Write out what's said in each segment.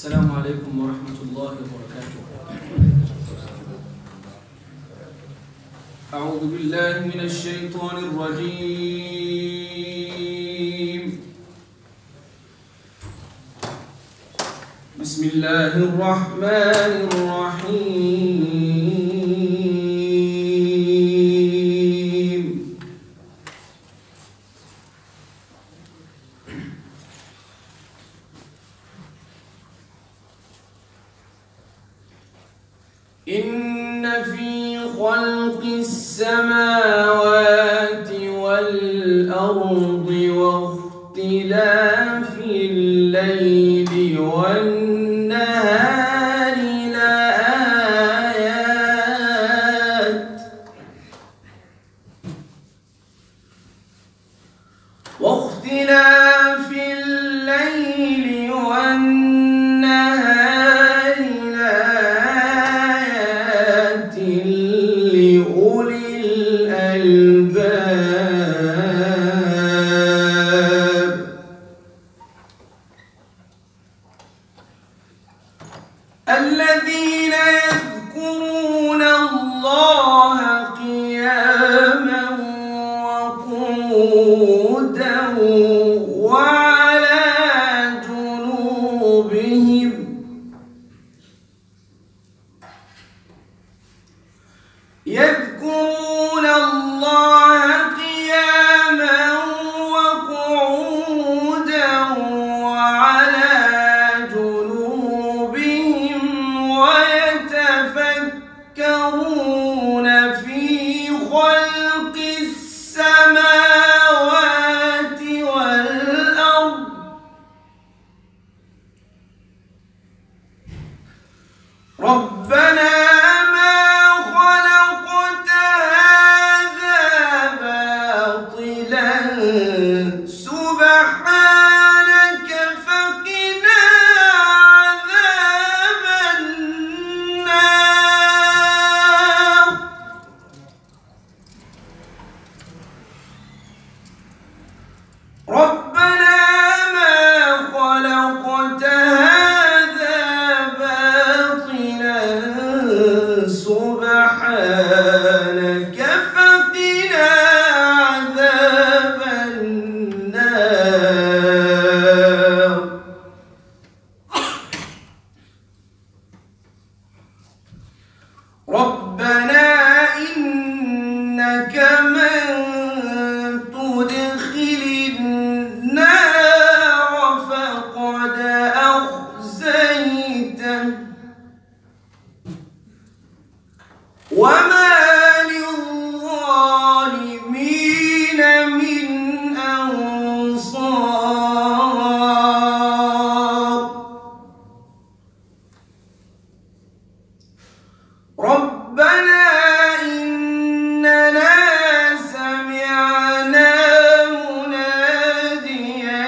السلام عليكم ورحمة الله وبركاته. أعوذ بالله من الشيطان الرجيم. بسم الله الرحمن الرحيم. إن في خلق السماوات والأرض واختلاف الليل والنهار لآيات واختلاف الليل والنهار لآيات لأولي الألباب. الذين يذكرون الله قياما وقعودا وعلى جنوبهم يذكرون الله قياما وقعودا وعلى جنوبهم ويتفكرون في خلق السماوات والأرض ربنا ما خلقت هذا باطلا سبحانك فقنا عذاب النار. ربنا ما خلقت هذا باطلا سبحانك فقنا عذاب النار. ربنا إنك من تدخل النار فقد أخزيته وما للظالمين من أنصار. ربنا إننا سمعنا مناديا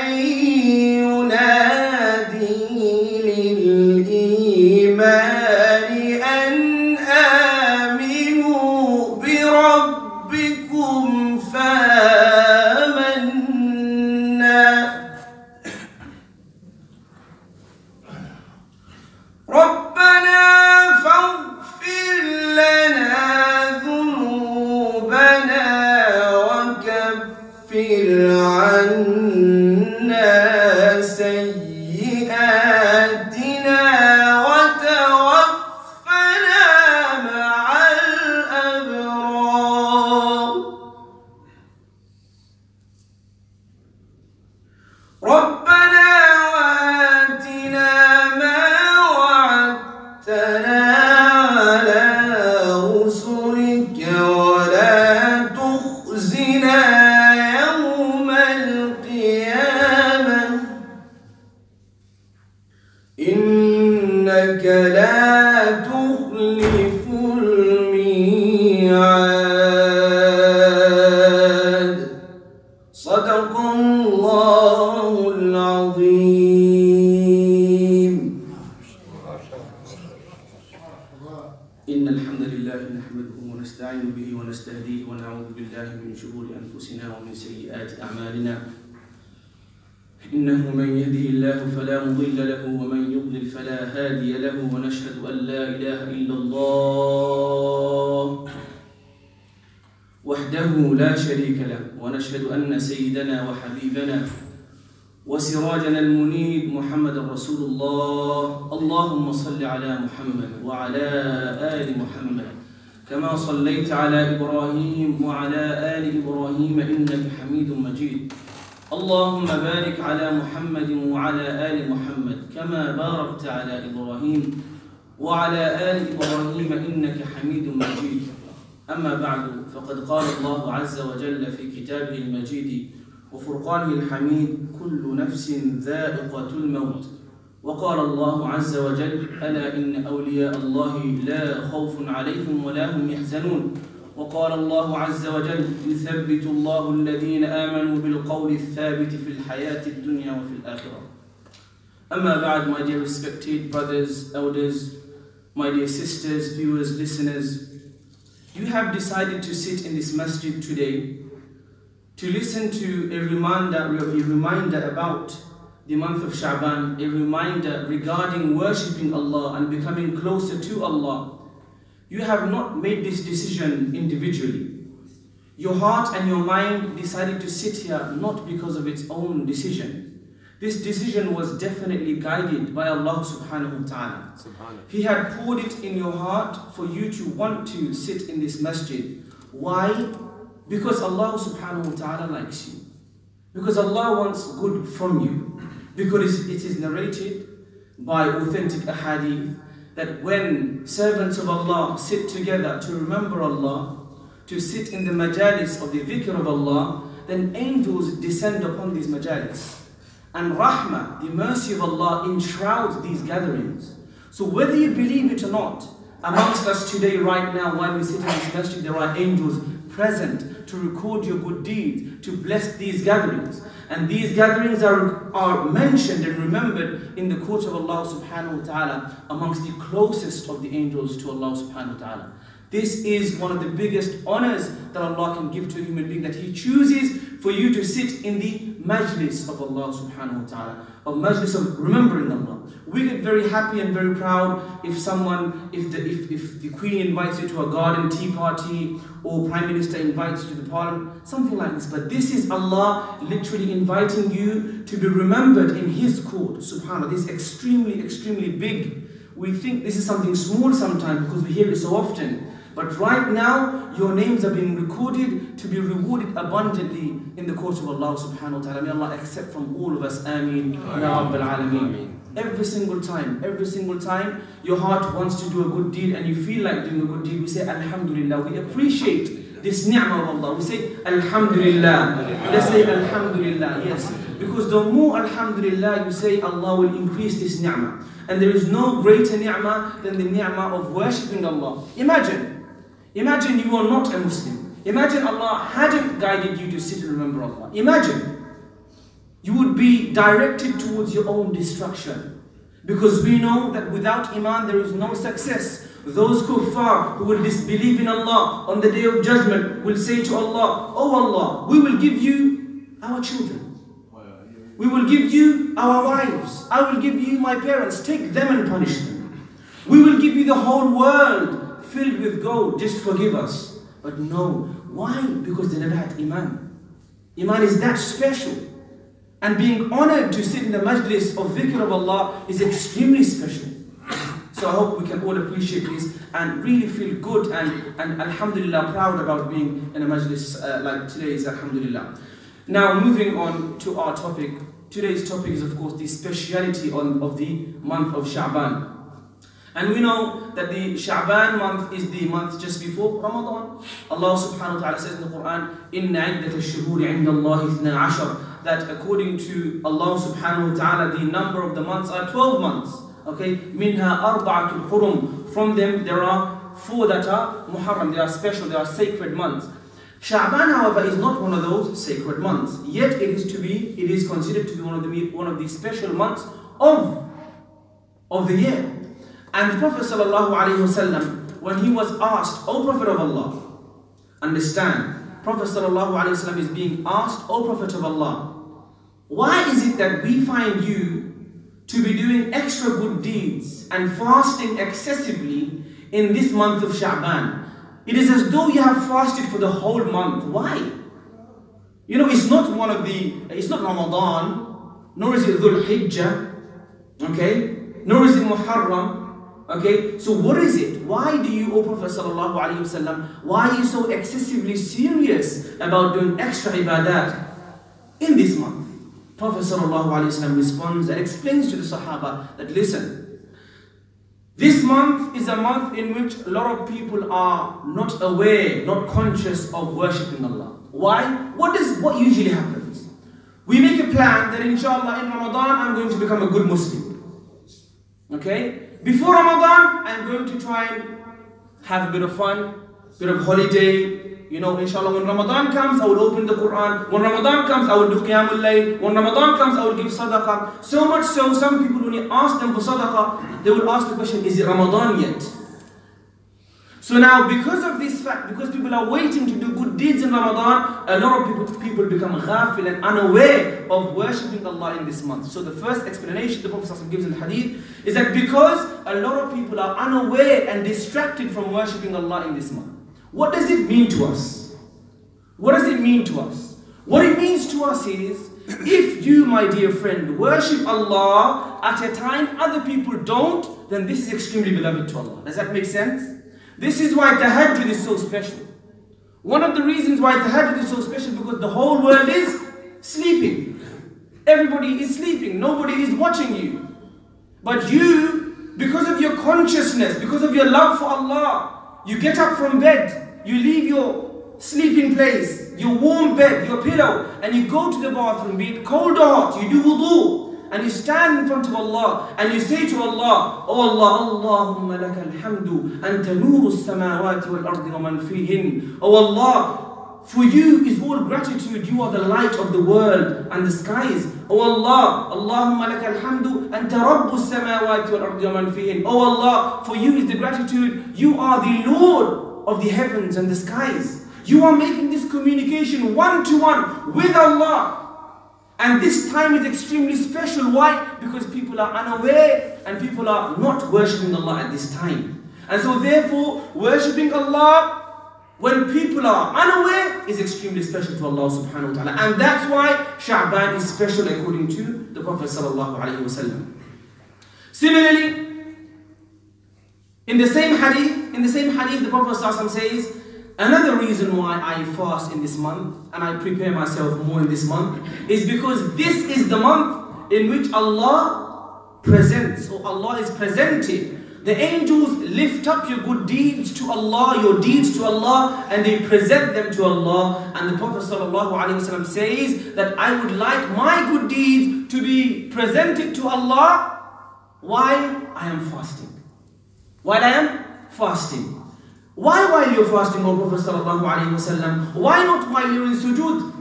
ينادي للإيمان أن آمنوا بربكم فآمنا. ربنا فاغفر لنا ذنوبنا وكفر عنا سيئاتنا وتوفنا مع الأبرار. ربنا وآتنا ما وعدتنا على رسلك ولا تخزنا يوم القيامة إنك لا تخلف الميعاد. صدق الله العظيم. إن الحمد لله نحمده ونستعين به ونستهديه ونعوذ بالله من شرور أنفسنا ومن سيئات أعمالنا. إنه من يهده الله فلا مضل له ومن يضلل فلا هادي له ونشهد أن لا إله إلا الله وحده لا شريك له ونشهد أن سيدنا وحبيبنا وسراجنا المنير محمد رسول الله. اللهم صل على محمد وعلى آل محمد كما صليت على إبراهيم وعلى آل إبراهيم إنك حميد مجيد. اللهم بارك على محمد وعلى آل محمد كما باركت على إبراهيم وعلى آل إبراهيم إنك حميد مجيد. أما بعد، فقد قال الله عز وجل في كتابه المجيد وفرقانه الحميد: كل نفس ذائقة الموت. وقال الله عز وجل: ألا إن أولياء الله لا خوف عليهم ولا هم يحزنون. وقال الله عز وجل: يثبت الله الذين آمنوا بالقول الثابت في الحياة الدنيا وفي الآخرة. أما بعد, my dear respected brothers, elders, my dear sisters, viewers, listeners, you have decided to sit in this masjid today to listen to a reminder about the month of Sha'baan, a reminder regarding worshipping Allah and becoming closer to Allah. You have not made this decision individually. Your heart and your mind decided to sit here not because of its own decision. This decision was definitely guided by Allah subhanahu wa ta'ala. He had poured it in your heart for you to want to sit in this masjid. Why? Because Allah subhanahu wa ta'ala likes you. Because Allah wants good from you. Because it is narrated by authentic ahadith that when servants of Allah sit together to remember Allah, to sit in the majalis of the dhikr of Allah, then angels descend upon these majalis. And Rahman, the mercy of Allah, enshrouds these gatherings. So whether you believe it or not, amongst us today, right now, while we sit in this masjid, there are angels present to record your good deeds, to bless these gatherings. And these gatherings are mentioned and remembered in the court of Allah subhanahu wa ta'ala amongst the closest of the angels to Allah subhanahu wa ta'ala. This is one of the biggest honors that Allah can give to a human being, that He chooses for you to sit in the majlis of Allah subhanahu wa ta'ala, of majlis of remembering Allah. We get very happy and very proud if the Queen invites you to a garden tea party, or Prime Minister invites you to the parliament, something like this. But this is Allah literally inviting you to be remembered in His court, subhanAllah. This is extremely, extremely big. We think this is something small sometimes because we hear it so often. But right now, your names are being recorded to be rewarded abundantly in the court of Allah subhanahu wa ta'ala. May Allah accept from all of us. Ameen. Ya Rabbal Alameen. Every single time, your heart wants to do a good deed and you feel like doing a good deed, we say Alhamdulillah. We appreciate this ni'mah of Allah. We say Alhamdulillah. Let's say Alhamdulillah, yes. Because the more Alhamdulillah you say, Allah will increase this ni'mah. And there is no greater ni'mah than the ni'mah of worshipping Allah. Imagine you are not a Muslim. Imagine Allah hadn't guided you to sit and remember Allah. Imagine. You would be directed towards your own destruction. Because we know that without Iman there is no success. Those kuffar who will disbelieve in Allah on the day of judgment will say to Allah, "Oh Allah, we will give you our children. We will give you our wives. I will give you my parents. Take them and punish them. We will give you the whole world filled with gold. Just forgive us." But no. Why? Because they never had Iman. Iman is that special. And being honored to sit in the majlis of dhikr of Allah is extremely special. So I hope we can all appreciate this and really feel good and alhamdulillah proud about being in a majlis like today's, alhamdulillah. Now moving on to our topic. Today's topic is of course the speciality of the month of Sha'baan. And we know that the Sha'baan month is the month just before Ramadan. Allah subhanahu wa ta'ala says in the Quran, "Inna iddat ash-shuhuri 'inda Allahi 12," that according to Allah subhanahu wa ta'ala, the number of the months are 12 months. Okay, minha arba'atul hurum. From them there are 4 that are muharram, they are special, they are sacred months. Sha'baan, however, is not one of those sacred months. Yet it is considered to be one of the special months of the year. And the Prophet ﷺ, when he was asked, "O Prophet of Allah," understand, Prophet ﷺ is being asked, "O Prophet of Allah, why is it that we find you to be doing extra good deeds and fasting excessively in this month of Sha'baan? It is as though you have fasted for the whole month. Why? You know, it's not Ramadan, nor is it Dhul Hijjah, okay? Nor is it Muharram. Okay, so what is it? Why do you, O Prophet Sallallahu Alaihi Wasallam, why are you so excessively serious about doing extra ibadat in this month? Prophet Sallallahu Alaihi Wasallam responds and explains to the Sahaba that, listen, this month is a month in which a lot of people are not aware, not conscious of worshipping Allah. Why? What usually happens? We make a plan that inshallah in Ramadan I'm going to become a good Muslim. Okay? Before Ramadan, I'm going to try and have a bit of fun, bit of holiday. You know, inshallah, when Ramadan comes, I will open the Quran. When Ramadan comes, I will do Qiyamul Layl. When Ramadan comes, I will give sadaqah. So much so, some people, when you ask them for sadaqah, they will ask the question, is it Ramadan yet? So now, because of this fact, because people are waiting to do good deeds in Ramadan, a lot of people become ghafil and unaware of worshipping Allah in this month. So the first explanation the Prophet ﷺ gives in the hadith is that because a lot of people are unaware and distracted from worshipping Allah in this month. What does it mean to us? What does it mean to us? What it means to us is, if you, my dear friend, worship Allah at a time other people don't, then this is extremely beloved to Allah. Does that make sense? This is why tahajjud is so special. One of the reasons why tahajjud is so special, because the whole world is sleeping. Everybody is sleeping. Nobody is watching you. But you, because of your consciousness, because of your love for Allah, you get up from bed, you leave your sleeping place, your warm bed, your pillow, and you go to the bathroom, be it cold or hot, you do wudu, and you stand in front of Allah and you say to Allah, Oh Allah, Allahumma laka alhamdu, anta nuru as-samawati wal-ardi wa man fihin. Oh Allah, for you is all gratitude, you are the light of the world and the skies. Oh Allah, Allahumma laka alhamdu, anta rabbu as-samawati wal-ardi wa man fihin. Oh Allah, for you is the gratitude, you are the Lord of the heavens and the skies. You are making this communication one-to-one with Allah. And this time is extremely special. Why? Because people are unaware and people are not worshipping Allah at this time. And so therefore, worshipping Allah when people are unaware is extremely special to Allah subhanahu wa ta'ala. And that's why Sha'baan is special according to the Prophet sallallahu alayhi wa sallam. Similarly, in the same hadith, the Prophet sallallahu alayhi wa sallam says, another reason why I fast in this month and I prepare myself more in this month is because this is the month in which Allah presents, or Allah is presented. The angels lift up your good deeds to Allah, your deeds to Allah, and they present them to Allah. And the Prophet ﷺ says that I would like my good deeds to be presented to Allah while I am fasting. While I am fasting. Why while you're fasting, O Prophet Sallallahu Alaihi Wasallam? Why not while you're in sujood?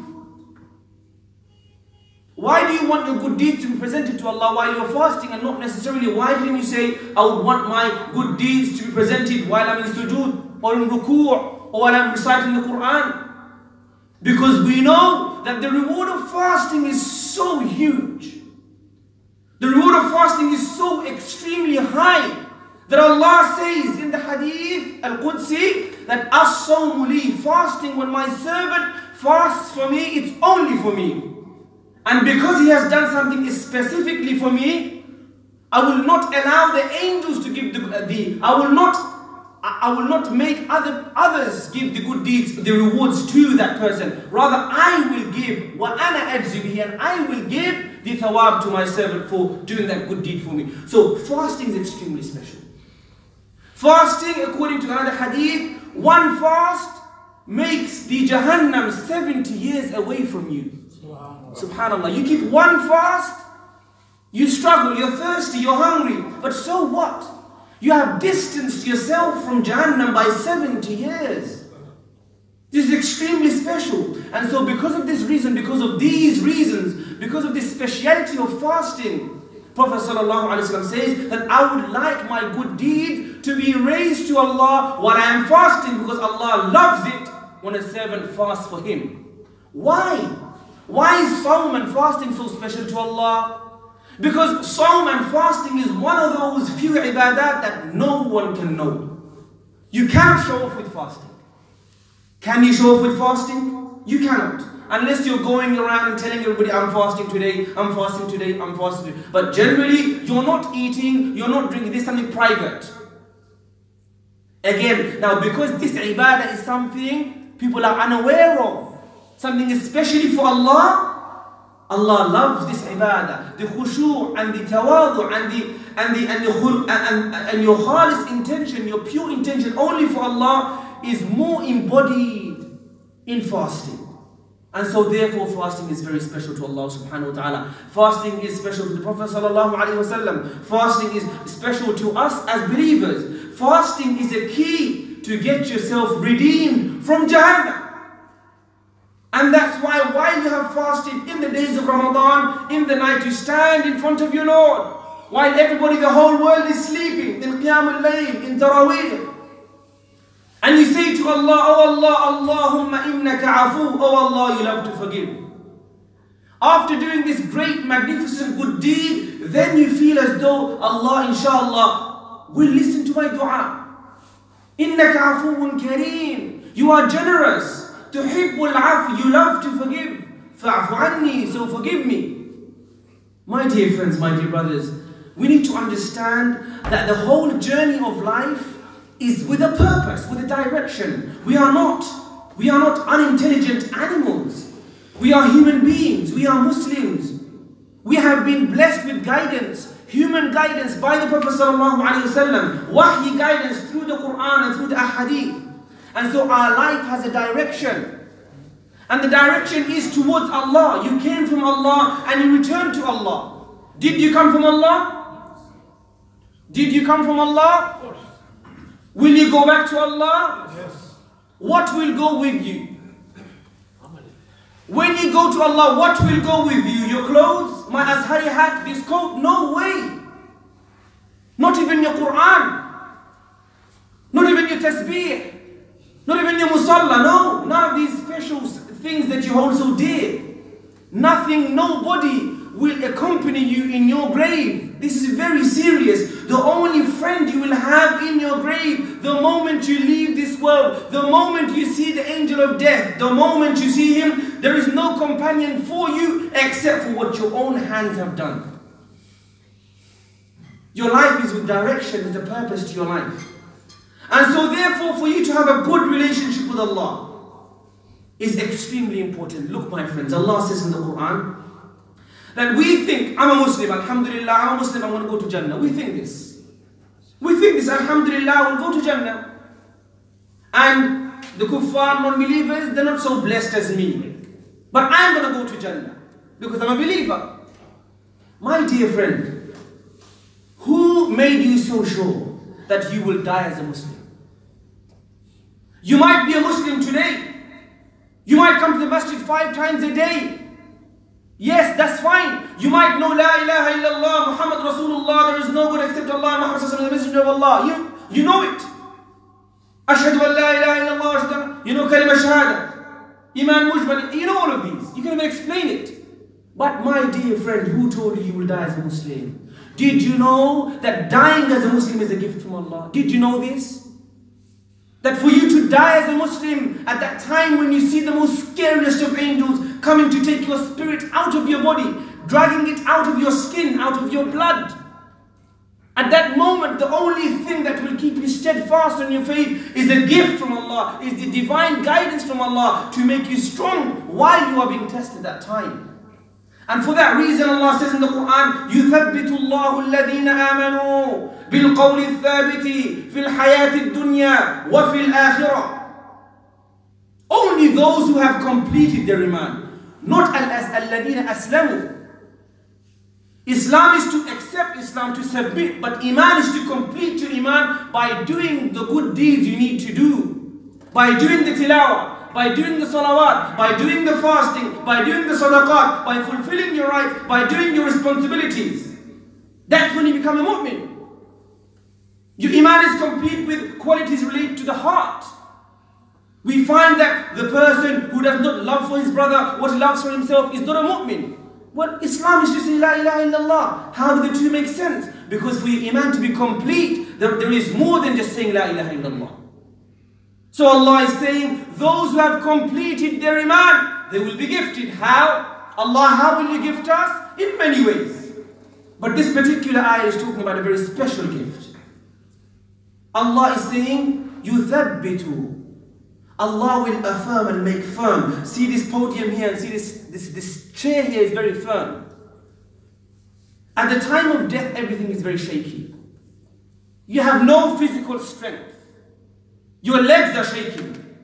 Why do you want your good deeds to be presented to Allah while you're fasting and not necessarily, why didn't you say, I would want my good deeds to be presented while I'm in sujood or in ruku' or while I'm reciting the Quran? Because we know that the reward of fasting is so huge. The reward of fasting is so extremely high. That Allah says in the hadith Al-Qudsi that as-sawmu li, fasting, when my servant fasts for me, it's only for me. And because he has done something specifically for me, I will not allow the angels to give I will not make others give the good deeds, the rewards to that person. Rather, I will give wa ana ajzi bihi, and I will give the thawab to my servant for doing that good deed for me. So fasting is extremely special. Fasting, according to another hadith, one fast makes the Jahannam 70 years away from you. Subhanallah. You keep one fast, you struggle, you're thirsty, you're hungry. But so what? You have distanced yourself from Jahannam by 70 years. This is extremely special. And so because of this reason, because of these reasons, because of this speciality of fasting, Prophet ﷺ says that I would like my good deed to be raised to Allah while I am fasting, because Allah loves it when a servant fasts for Him. Why? Why is Sawm and fasting so special to Allah? Because Sawm and fasting is one of those few ibadat that no one can know. You cannot show off with fasting. Can you show off with fasting? You cannot. Unless you're going around and telling everybody, I'm fasting today, I'm fasting today, I'm fasting today. But generally, you're not eating, you're not drinking. There's something private. Again, now because this ibadah is something people are unaware of, something especially for Allah, Allah loves this ibadah. The khushu' and the tawadu and your khalis intention, your pure intention only for Allah is more embodied in fasting. And so therefore fasting is very special to Allah subhanahu wa ta'ala. Fasting is special to the Prophet sallallahu alaihi wasallam. Fasting is special to us as believers. Fasting is a key to get yourself redeemed from Jahannam. And that's why while you have fasted in the days of Ramadan, in the night you stand in front of your Lord. While everybody, the whole world is sleeping, in Qiyam al-Layl, in Taraweeh. And you say to Allah, oh Allah, Allahumma innaka afu, oh Allah, you love to forgive. After doing this great, magnificent good deed, then you feel as though Allah, inshallah, will listen to my dua. Innaka afuun kareem. You are generous. Tuhibbul afu, you love to forgive. Fa'fu anni, so forgive me. My dear friends, my dear brothers, we need to understand that the whole journey of life is with a purpose, with a direction. We are not unintelligent animals. We are human beings. We are Muslims. We have been blessed with guidance, human guidance by the Prophet ﷺ, wahy guidance through the Quran and through the Ahadith. And so our life has a direction. And the direction is towards Allah. You came from Allah and you return to Allah. Did you come from Allah? Did you come from Allah? Will you go back to Allah? Yes. What will go with you? When you go to Allah, what will go with you? Your clothes? My Al-Azhari hat? This coat? No way. Not even your Quran. Not even your tasbih. Not even your musalla. No. None of these special things that you hold so dear. Nothing, nobody will accompany you in your grave. This is very serious. The only friend you will have in your grave, the moment you leave this world, the moment you see the angel of death, the moment you see him, there is no companion for you except for what your own hands have done. Your life is with direction, is a purpose to your life. And so therefore for you to have a good relationship with Allah is extremely important. Look my friends, Allah says in the Quran, that we think, I'm a Muslim, alhamdulillah, I'm a Muslim, I'm going to go to Jannah. We think this. We think this, alhamdulillah, we'll go to Jannah. And the kuffar, non-believers, they're not so blessed as me. But I'm going to go to Jannah because I'm a believer. My dear friend, who made you so sure that you will die as a Muslim? You might be a Muslim today. You might come to the masjid 5 times a day. Yes, that's fine. You might know La ilaha illallah, Muhammad Rasulullah, there is no God except Allah, Muhammad Sallallahu the Messenger of Allah. You know it. Ashhadu an la ilaha illallah, you know kalima shahada, Iman mujmal, you know all of these. You can even explain it. But my dear friend, who told you you will die as a Muslim? Did you know that dying as a Muslim is a gift from Allah? Did you know this? That for you to die as a Muslim at that time when you see the most scariest of angels coming to take your spirit out of your body, dragging it out of your skin, out of your blood. At that moment, the only thing that will keep you steadfast on your faith is a gift from Allah, is the divine guidance from Allah to make you strong while you are being tested at that time. And for that reason, Allah says in the Quran, يُثَبِّتُ اللَّهُ الَّذِينَ آمَنُوا بِالْقَوْلِ الثَّابِتِ فِي الْحَيَاةِ الدُّنْيَا وَفِي الْآخِرَةِ. Only those who have completed their iman, not الَّذِينَ أَسْلَمُوا. Islam is to accept Islam, to submit, but iman is to complete your iman by doing the good deeds you need to do, by doing the tilawah, by doing the salawat, by doing the fasting, by doing the sadaqat, by fulfilling your rights, by doing your responsibilities. That's when you become a mu'min. Your iman is complete with qualities related to the heart. We find that the person who does not love for his brother what he loves for himself is not a mu'min. Well, Islam is to say La ilaha illallah. How do the two make sense? Because for your iman to be complete, there is more than just saying La ilaha illallah. So Allah is saying, those who have completed their iman, they will be gifted. How? Allah, how will you gift us? In many ways. But this particular ayah is talking about a very special gift. Allah is saying, يُثَبِّتُ. Allah will affirm and make firm. See this podium here and see this chair here is very firm. At the time of death, everything is very shaky. You have no physical strength. Your legs are shaking.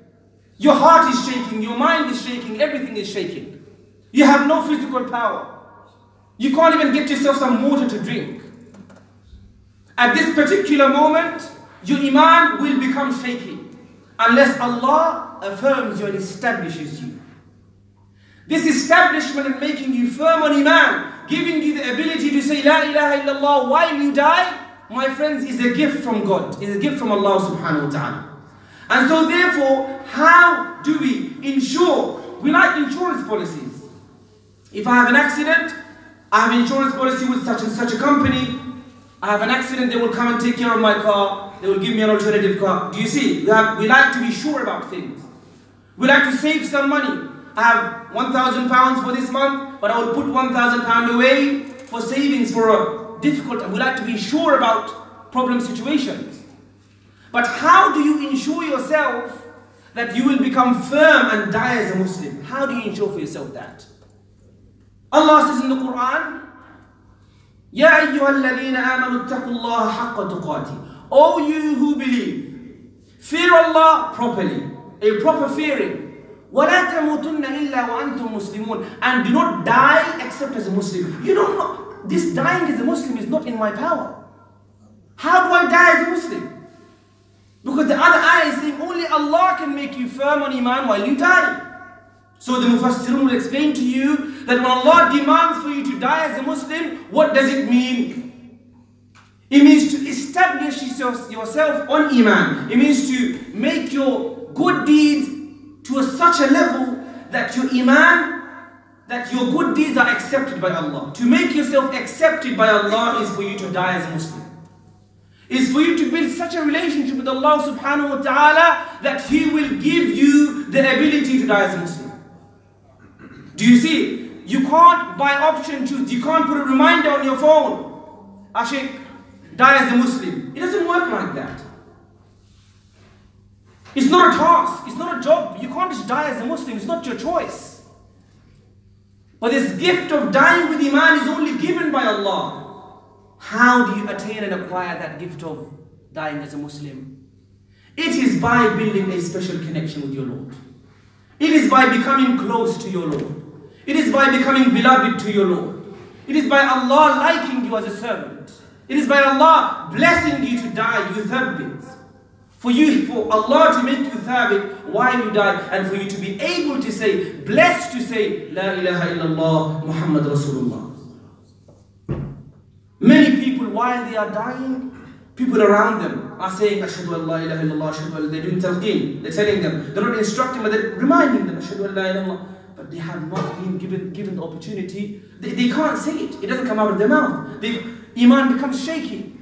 Your heart is shaking. Your mind is shaking. Everything is shaking. You have no physical power. You can't even get yourself some water to drink. At this particular moment, your iman will become shaky unless Allah affirms you and establishes you. This establishment and making you firm on iman, giving you the ability to say La ilaha illallah while you die, my friends, is a gift from God, is a gift from Allah subhanahu wa ta'ala. And so therefore, how do we ensure? We like insurance policies. If I have an accident, I have insurance policy with such and such a company. I have an accident, they will come and take care of my car. They will give me an alternative car. Do you see? We like to be sure about things. We like to save some money. I have £1,000 for this month, but I will put £1,000 away for savings for a difficult time. We like to be sure about problem situations. But how do you ensure yourself that you will become firm and die as a Muslim? How do you ensure for yourself that? Allah says in the Quran, Ya ayyuhal ladhina amanu ittaqullaha haqqa tuqati. O you who believe, fear Allah properly, a proper fearing. وَلَا تَمُوتُنَّ إِلَّا وَأَنْتُمْ مُسْلِمُونَ. And do not die except as a Muslim. You don't know, this dying as a Muslim is not in my power. How do I die as a Muslim? Because the other ayah is saying only Allah can make you firm on iman while you die. So the Mufassirun will explain to you that when Allah demands for you to die as a Muslim, what does it mean? It means to establish yourself on iman. It means to make your good deeds to such a level that your iman, that your good deeds are accepted by Allah. To make yourself accepted by Allah is for you to die as a Muslim. Is for you to build such a relationship with Allah subhanahu wa ta'ala that He will give you the ability to die as a Muslim. Do you see? You can't by option choose. You can't put a reminder on your phone. Ashiq, die as a Muslim. It doesn't work like that. It's not a task. It's not a job. You can't just die as a Muslim. It's not your choice. But this gift of dying with iman is only given by Allah. How do you attain and acquire that gift of dying as a Muslim? It is by building a special connection with your Lord. It is by becoming close to your Lord. It is by becoming beloved to your Lord. It is by Allah liking you as a servant. It is by Allah blessing you to die, you thabbit. For Allah to make you thabit while you die, and for you to be able to say, blessed to say, La ilaha illallah Muhammad Rasulullah. Many people, while they are dying, people around them are saying, Ashhadu an la ilaha illallah, Ashhadu an, they're doing talqeen. They're telling them, they're not instructing, but they're reminding them, Ashhadu an la ilaha illallah. But they have not been given the opportunity. They can't say it. It doesn't come out of their mouth. Iman becomes shaky.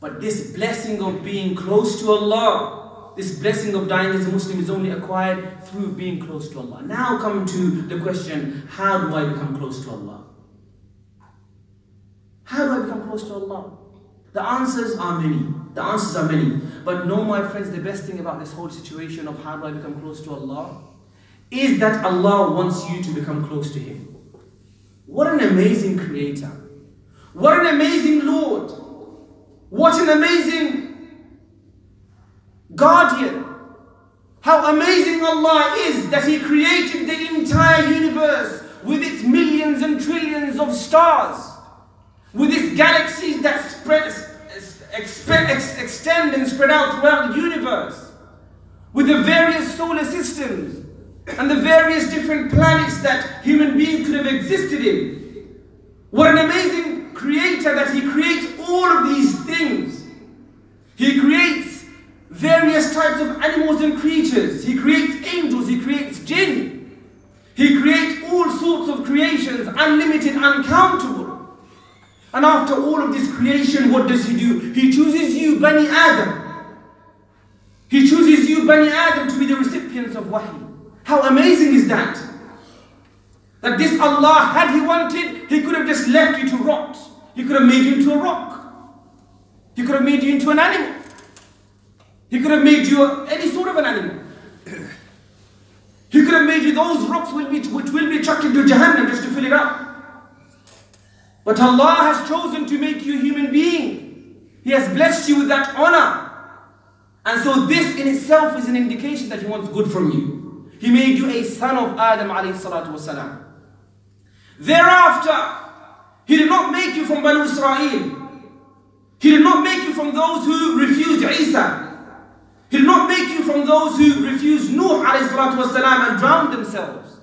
But this blessing of being close to Allah, this blessing of dying as a Muslim is only acquired through being close to Allah. Now come to the question, how do I become close to Allah? How do I become close to Allah? The answers are many. The answers are many. But know, my friends, the best thing about this whole situation of how do I become close to Allah is that Allah wants you to become close to Him. What an amazing Creator. What an amazing Lord. What an amazing Guardian. How amazing Allah is that He created the entire universe with its millions and trillions of stars, with its galaxies that extend and spread out throughout the universe, with the various solar systems and the various different planets that human beings could have existed in. What an amazing Creator that He creates all of these things. He creates various types of animals and creatures. He creates angels, He creates jinn. He creates all sorts of creations, unlimited, uncountable. And after all of this creation, what does He do? He chooses you, Bani Adam. He chooses you, Bani Adam, to be the recipients of wahi. How amazing is that? That this Allah, had He wanted, He could have just left you to rot. He could have made you into a rock. He could have made you into an animal. He could have made you any sort of an animal. He could have made you those rocks which will be chucked into Jahannam just to fill it up. But Allah has chosen to make you a human being. He has blessed you with that honor. And so this in itself is an indication that He wants good from you. He made you a son of Adam alayhi salatu wasalam. Thereafter, He did not make you from Banu Israel. He did not make you from those who refused Isa. He did not make you from those who refused Nuh alayhi salatu wasalam and drowned themselves.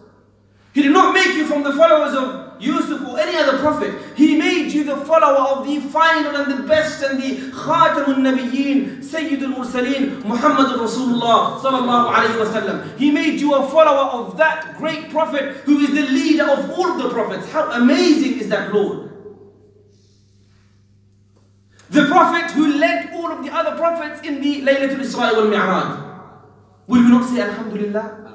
He did not make you from the followers of Yusuf or any other prophet. He made you the follower of the final and the best and the Khatamun Nabiyyin, Sayyidul Mursaleen, Muhammadur Rasulullah sallallahu alayhi wasallam. He made you a follower of that great prophet who is the leader of all the prophets. How amazing is that, Lord? The prophet who led all of the other prophets in the Laylatul Isra wal Mi'raj. Will we not say Alhamdulillah?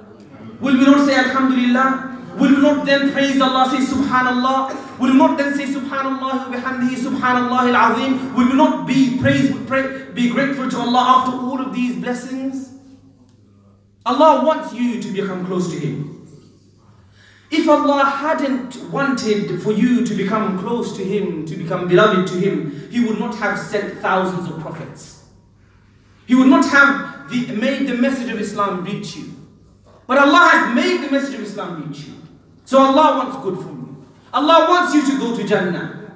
Will we not say Alhamdulillah? Will we not then praise Allah, say Subhanallah? Will we not then say Subhanallah wa bihamdihi, Subhanallah al-Azim? Will we not be grateful to Allah after all of these blessings? Allah wants you to become close to Him. If Allah hadn't wanted for you to become close to Him, to become beloved to Him, He would not have sent thousands of prophets. He would not have made the message of Islam reach you. But Allah has made the message of Islam reach you. So Allah wants good from you. Allah wants you to go to Jannah.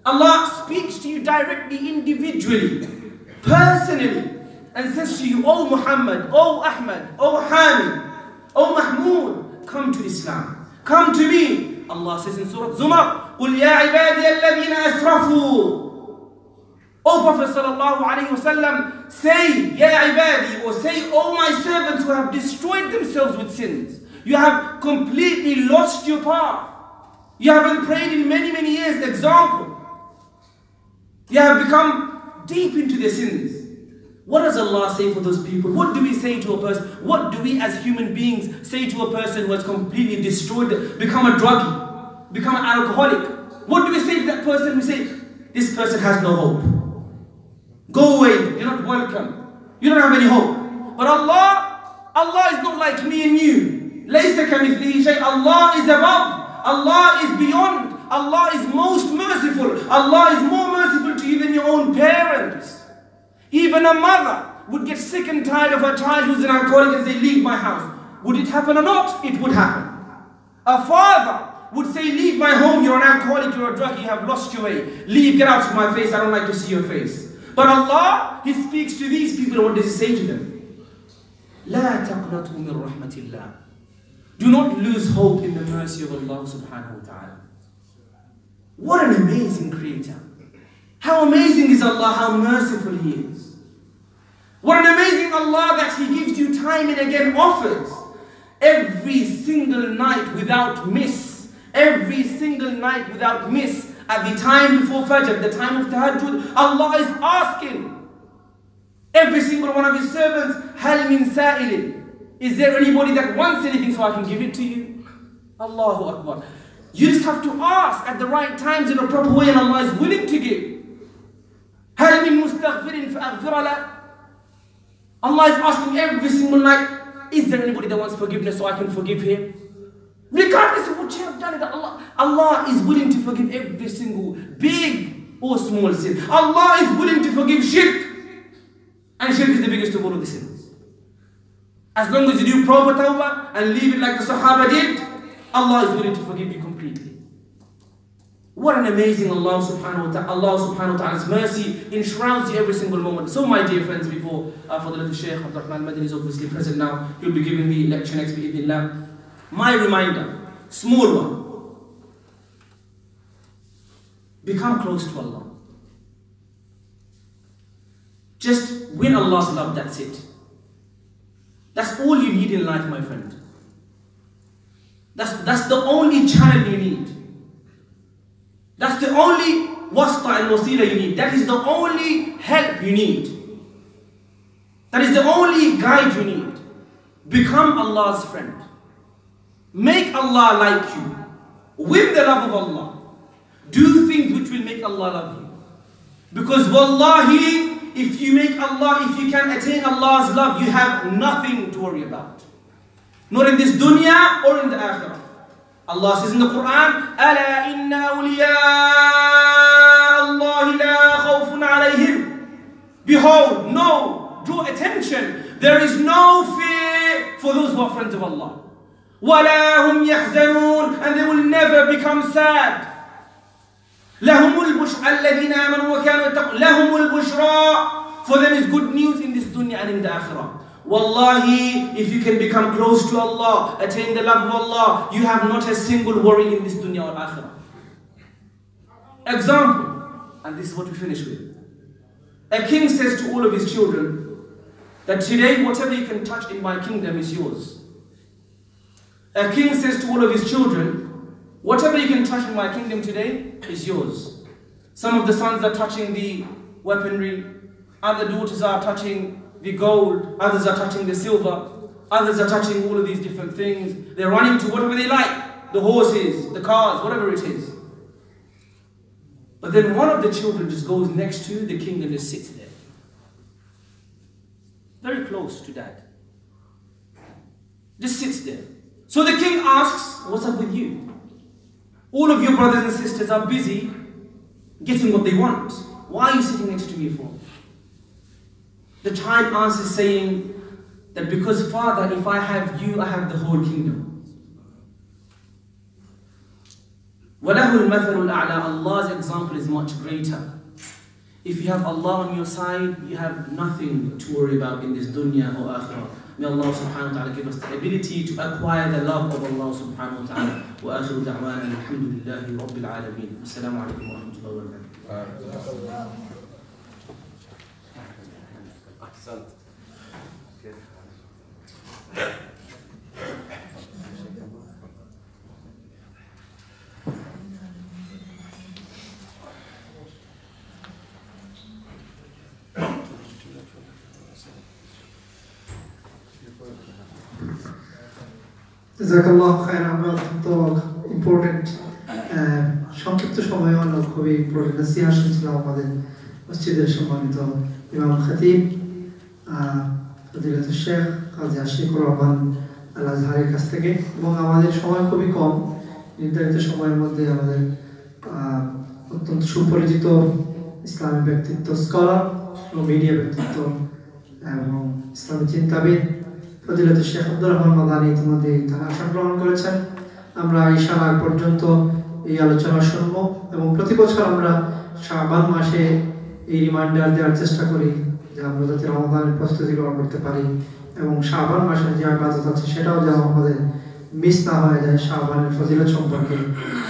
Allah speaks to you directly, individually, personally, and says to you, "Oh Muhammad, oh Ahmad, oh Hamid, oh Mahmud, come to Islam. Come to me." Allah says in Surah Zumar, "Qul ya ibadiy alladhina asrafu." O Prophet sallallahu alayhi wasallam, say, "Ya ibadi," or say, "Oh my servants who have destroyed themselves with sins. You have completely lost your path. You haven't prayed in many, many years." Example. You have become deep into their sins. What does Allah say for those people? What do we say to a person? What do we as human beings say to a person who has completely destroyed, become a druggie, become an alcoholic? What do we say to that person? We say, "This person has no hope. Go away, you're not welcome. You don't have any hope." But Allah is not like me and you. Laysa kamithlihi shay. Allah is above. Allah is beyond. Allah is most merciful. Allah is more merciful to you than your own parents. Even a mother would get sick and tired of her child who's an alcoholic and say, "Leave my house." Would it happen or not? It would happen. A father would say, "Leave my home, you're an alcoholic, you're a drug, you have lost your way. Leave, get out of my face, I don't like to see your face." But Allah, He speaks to these people, and what does He say to them? لا تقنطوا من رحمة الله. Do not lose hope in the mercy of Allah subhanahu wa ta'ala. What an amazing creator. How amazing is Allah, how merciful He is. What an amazing Allah that He gives you time and again offers. Every single night without miss. Every single night without miss. At the time before Fajr, the time of Tahajjud, Allah is asking every single one of His servants, هَلْ مِن سَائِلٍ. Is there anybody that wants anything so I can give it to you? Allahu Akbar. You just have to ask at the right times in a proper way, and Allah is willing to give. هَلْ مِن مُسْتَغْفِرٍ فَأَغْفِرَ لَهُ. Allah is asking every single night, is there anybody that wants forgiveness so I can forgive him? Regardless of what you have done, Allah is willing to forgive every single big or small sin. Allah is willing to forgive shirk. And shirk is the biggest of all of the sins. As long as you do proper tawbah and leave it like the Sahaba did, Allah is willing to forgive you completely. What an amazing Allah subhanahu wa ta'ala's mercy enshrouds you every single moment. So my dear friends, before Fadilatul Shaykh Abdur Rahman is obviously present now, he'll be giving the lecture next week. My reminder, small one. Become close to Allah. Just win Allah's love, that's it. That's all you need in life, my friend. That's the only channel you need. That's the only wasta and wasila you need. That is the only help you need. That is the only guide you need. Become Allah's friend. Make Allah like you. Win the love of Allah. Do things which will make Allah love you. Because wallahi, if you can attain Allah's love, you have nothing to worry about. Not in this dunya or in the akhirah. Allah says in the Quran, أَلَا إِنَّ أَوْلِيَاءَ اللَّهِ لَا خَوْفٌ عَلَيْهِمْ. Behold, no, draw attention. There is no fear for those who are friends of Allah. وَلَا هُمْ يَحْزَنُونَ. And they will never become sad. لَهُمُ الْبُشْرَى الَّذِينَ آمَنُوا وَكَانُوا يَتَّقُونَ. لَهُمُ الْبُشْرَى. For them is good news in this dunya and in the akhirah. Wallahi, if you can become close to Allah, attain the love of Allah, you have not a single worry in this dunya or akhirah. Example, and this is what we finish with. A king says to all of his children that today whatever you can touch in my kingdom is yours. A king says to all of his children, whatever you can touch in my kingdom today is yours. Some of the sons are touching the weaponry, other daughters are touching the gold, others are touching the silver, others are touching all of these different things. They're running to whatever they like, the horses, the cars, whatever it is. But then one of the children just goes next to the king and just sits there. Very close to dad. Just sits there. So the king asks, what's up with you? All of your brothers and sisters are busy getting what they want. Why are you sitting next to me for? The child answers saying that because father, if I have you, I have the whole kingdom. وَلَهُ الْمَثَلُ الْأَعْلَى. Allah's example is much greater. If you have Allah on your side, you have nothing to worry about in this dunya or akhirah. May Allah subhanahu wa ta'ala give us the ability to acquire the love of Allah subhanahu wa ta'ala. وآخر دعوانا الحمد لله رب العالمين. السلام عليكم ورحمة الله وبركاته. أحسنت. জাযাকাল্লাহু খায়রান। আমরা অত্যন্ত important সংক্ষিপ্ত সময়ে হলো খুবই important নসিহত শুনছিলাম আমাদের মসজিদের সম্মানিত ইমাম খতিব ফজিলাতুল শেখ কাজী আশিকুর রহমান আল-আজহারির কাছ থেকে। এবং আমাদের সময় খুবই কম, নির্ধারিত সময়ের মধ্যে আমাদের অত্যন্ত সুপরিচিত ইসলামী ব্যক্তিত্ব, স্কলার ও মিডিয়া ব্যক্তিত্ব এবং ইসলামী চিন্তাবিদ ফজিলাতুল শেখ আব্দুর রহমান মাদানী ইতিমধ্যে তারা আসন গ্রহণ করেছেন। আমরা ঈশার আগ পর্যন্ত এই আলোচনা শুনব এবং প্রতি বছর আমরা শাবান মাসে এই রিমাইন্ডার দেওয়ার চেষ্টা করি যে আমরা যাতে রমাদানের প্রস্তুতি গ্রহণ করতে পারি এবং শাবান মাসের যে ইবাদত আছে সেটাও যেন আমাদের মিস না হয়ে যায়। শাবানের ফজিলত সম্পর্কে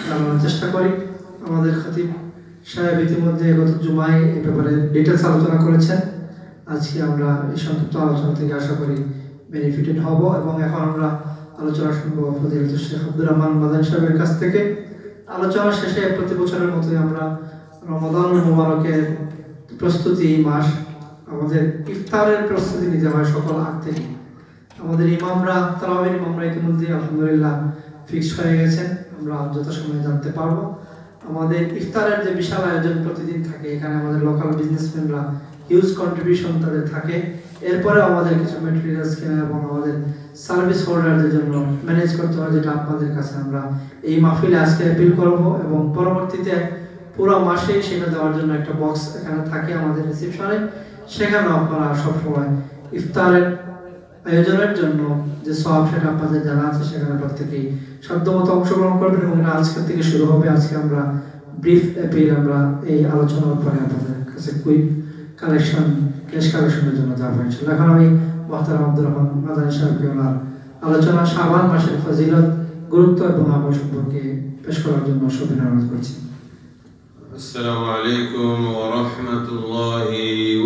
জানানোর চেষ্টা করি। আমাদের খতিব সাহেব ইতিমধ্যে গত জুমায় এই ব্যাপারে ডিটেলস আলোচনা করেছেন। আজকে আমরা এই সংক্ষিপ্ত আলোচনা থেকে আশা করি বেনিফিটেড হব এবং এখন আমরা আলোচনা শুনব ফজিলাতুল শেখ আব্দুর রহমান মাদানী সাহেবের কাছ থেকে। আলোচনা শেষে প্রতি বছরের মতোই আমরা রমাদানুল মুবারকের প্রস্তুতি মাস, আমাদের ইফতারের প্রস্তুতি নিতে হয় সকাল আগ থেকে। আমাদের ইমামরা, তারাবির ইমামরা ইতিমধ্যে আলহামদুলিল্লাহ ফিক্স হয়ে গেছেন, আমরা যথাসময়ে জানতে পারবো। আমাদের ইফতারের যে বিশাল আয়োজন প্রতিদিন থাকে, এখানে আমাদের লোকাল বিজনেসম্যানরা হিউজ কন্ট্রিবিউশন তাদের থাকে। এরপরে আমাদের কিছু ম্যাটেরিয়ালস কেনা এবং আমাদের সার্ভিস হোল্ডারদের জন্য ম্যানেজ করতে হয়, যেটা আপনাদের কাছে আমরা এই মাহফিলে আজকে অ্যাপিল করবো এবং পরবর্তীতে পুরো মাসেই সেটা দেওয়ার জন্য একটা বক্স এখানে থাকে আমাদের রিসেপশনে। সেখানেও আপনারা সবসময় ইফতারের আয়োজনের জন্য যে সওয়াব সেটা আপনাদের জানা আছে, সেখানে প্রত্যেকেই সাধ্যমতো অংশগ্রহণ করবেন এবং আজকের থেকে শুরু হবে। আজকে আমরা ব্রিফ অ্যাপিল আমরা এই আলোচনার পরে আপনাদের কাছে কুইক কালেকশন, ক্যাশ কালেকশনের জন্য যাবো ইনশাআল্লাহ। এখন আমি মুহতারাম আব্দুর রহমান মাদানী সাহেবকে ওনার আলোচনা শাবান মাসের ফজিলত, গুরুত্ব এবং আমল সম্পর্কে পেশ করার জন্য শুভেচ্ছা অনুরোধ করছি। السلام عليكم ورحمة الله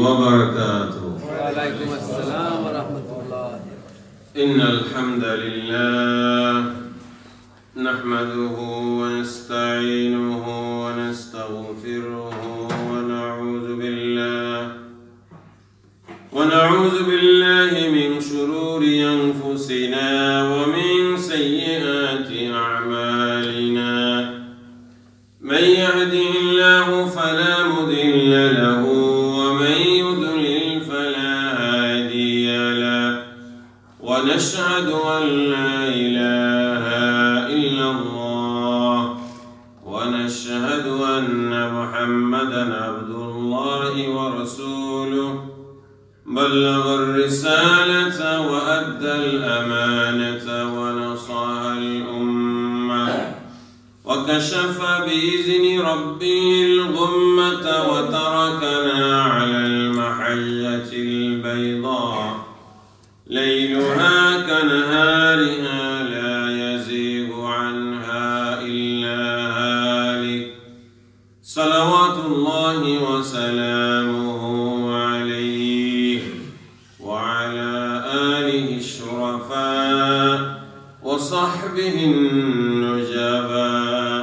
وبركاته. وعليكم السلام ورحمة الله. إن الحمد لله نحمده ونستعينه ونستغفره ونعوذ بالله من شرور أنفسنا ومن سيئات أعمالنا. من يهده الله فلا مضل له ومن يضلل فلا هادي له. ونشهد أن لا إله إلا الله ونشهد أن محمدا عبد الله ورسوله. بلغ الرسالة وأدى الأمانة ونصح الأمة وكشف بإذن ربه الغمة وتركنا على المحجة البيضاء ليلها كنهارها لا يزيغ عنها إلا هالك. صلوات الله وسلامه عليه وعلى آله الشرفاء وصحبه النجباء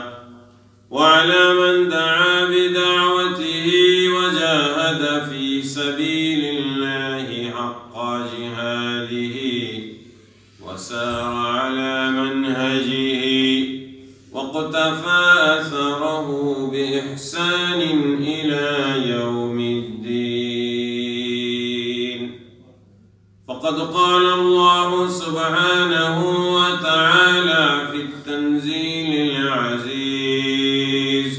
وعلى من دعا بدعوته وجاهد في سبيل الله حق جهاده وسار على منهجه واقتفى أثره بإحسان إلى يوم الدين. فقد قال الله سبحانه وتعالى في التنزيل العزيز: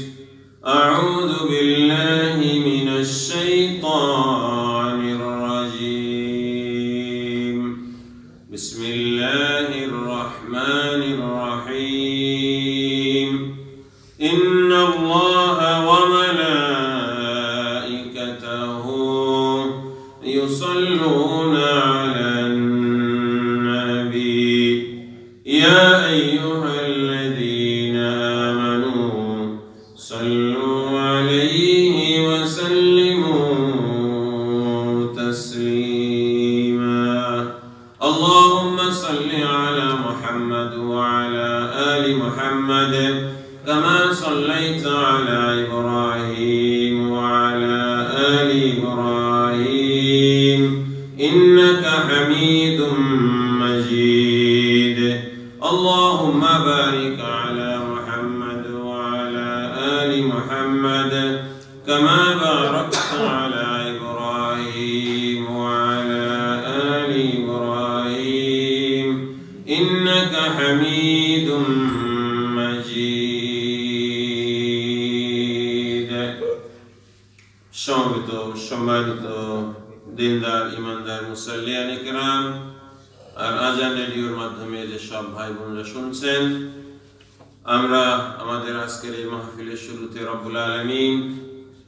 أعوذ بالله من الشيطان الرجيم. بسم الله الرحمن الرحيم. إن الله وملائكته يصلون على النبي يا أيها الذين آمنوا صلوا عليه وسلموا تسليما. اللهم صل على محمد وعلى آل محمد كما صليت على إبراهيم وعلى آل إبراهيم إنك حميد مجيد. اللهم بارك على محمد وعلى آل محمد كما باركت على إبراهيم وعلى آل إبراهيم إنك حميد مجيد. সমবেত সম্মানিত দিনদার ইমানদার মুসল্লিয়ান কিরাম আর আজান রেডিওর মাধ্যমে যে সব ভাই বোনরা শুনছেন, আমরা আমাদের আজকের এই মাহফিলের শুরুতে রব্বুল আলামিন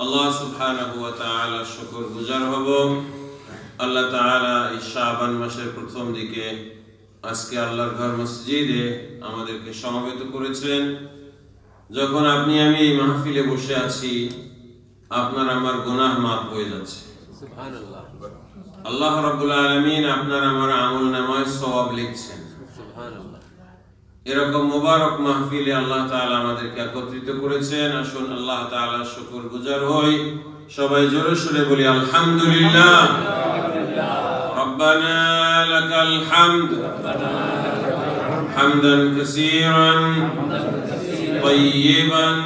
আল্লাহ সুবহানাহু ওয়া তাআলা শুকর গুজার হব। আল্লাহ তাআলা এই শাবান মাসের প্রথম দিকে আজকে আল্লাহর ঘর মসজিদে আমাদেরকে সমবেত করেছেন। যখন আপনি আমি এই মাহফিলে বসে আছি, আপনার আমার গুনাহ মাফ হয়ে যাচ্ছে। সুবহানাল্লাহ। আল্লাহ রাব্বুল আলামিন আপনার আমার আমলনামায় সওয়াব লিখছেন। সুবহানাল্লাহ। এরকম মুবারক মাহফিলে আল্লাহ তাআলা আমাদেরকে একত্রিত করেছেন। আসুন আল্লাহ তাআলার শুকর গুজার হই। সবাই জোরে সুরে বলি আলহামদুলিল্লাহ। রব্বানা লাকাল হামদ হামদান কাসীরান তাইয়িবান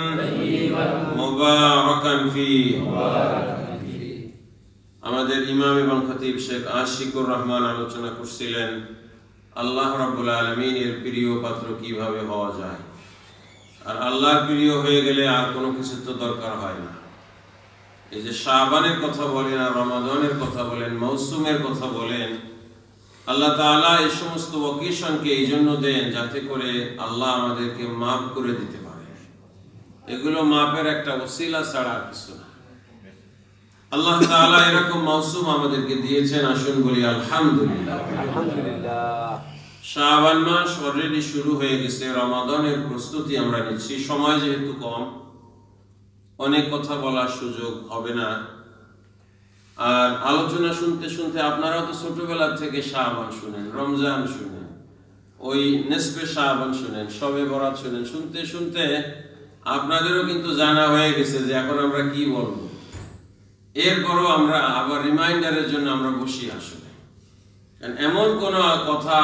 মুবারাকান ফীহি। আমাদের ইমাম এবং খতিব শেখ আশিকুর রহমান আলোচনা করছিলেন আল্লাহ রাব্বুল আলামিনের প্রিয় পাত্র কিভাবে হওয়া যায়। আর আল্লাহর প্রিয় হয়ে গেলে আর কোনো কিছু তো দরকার হয় না। এই যে শাবানের কথা বলেন, আর রমাদানের কথা বলেন, মৌসুমের কথা বলেন, আল্লাহ তাআলা এই সমস্ত ওকেশনকে এই জন্য দেন যাতে করে আল্লাহ আমাদেরকে মাফ করে দিতে পারে। এগুলো মাপের একটা ওসিলা ছাড়া কিছু না। আল্লাহ তাআলা এরকম মৌসুম আমাদেরকে দিয়েছেন। আসুন বলি আলহামদুলিল্লাহ। আলহামদুলিল্লাহ। শাবান মাস অলরেডি শুরু হয়ে গেছে, রমাদানের প্রস্তুতি আমরা নিচ্ছি। সময় যেহেতু কম, অনেক কথা বলার সুযোগ হবে না। আর আলোচনা শুনতে শুনতে আপনারাও তো ছোটবেলা থেকে শাবান শুনেন, রমজান শুনেন, ওই নিসফে শাবান শুনেন, শবে বরাত শুনেন, শুনতে শুনতে আপনাদেরও কিন্তু জানা হয়ে গেছে যে এখন আমরা কি বলবো। এরপরও আমরা আবার রিমাইন্ডারের জন্য আমরা বসি আসলে, কারণ এমন কোন কথা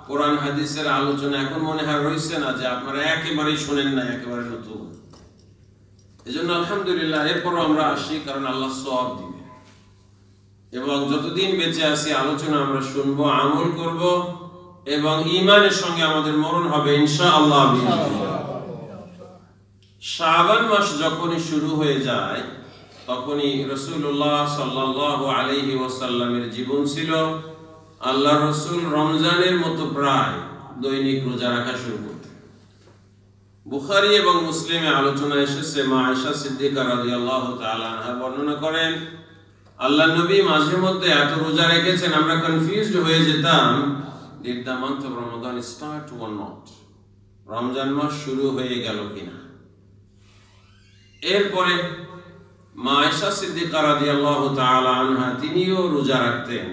কোরআন হাদিসের আলোচনা এখন মনে হয় রয়েছে না যে আপনারা একেবারেই শোনেন না, একেবারে নতুন। এই জন্য আলহামদুলিল্লাহ এরপরও আমরা আসি, কারণ আল্লাহ সওয়াব দিবে। এবং যতদিন বেঁচে আছি আলোচনা আমরা শুনবো, আমল করব, এবং ঈমানের সঙ্গে আমাদের মরণ হবে ইনশাআল্লাহ। শাবান মাস যখনই শুরু হয়ে যায় তখনই রাসূলুল্লাহ সাল্লাল্লাহু আলাইহি ওয়াসাল্লামের জীবন ছিল আল্লাহর রাসূল রমজানের মতো প্রায় দৈনিক রোজা রাখা শুরু করতেন। বুখারী এবং মুসলিমে আলোচনা এসেছে, মা আয়েশা সিদ্দিকা রাদিয়াল্লাহু তাআলা আনহা বর্ণনা করেন, আল্লাহর নবী মাঝে মধ্যে এত রোজা রেখেছেন আমরা কনফিউজড হয়ে যেতাম, did the month of Ramadan start or not? Ramzan মাস শুরু হয়ে গেল কিনা। এরপরে মা আয়েশা সিদ্দিকা রাদিয়াল্লাহু তাআলা আনহা তিনিও রোজা রাখতেন।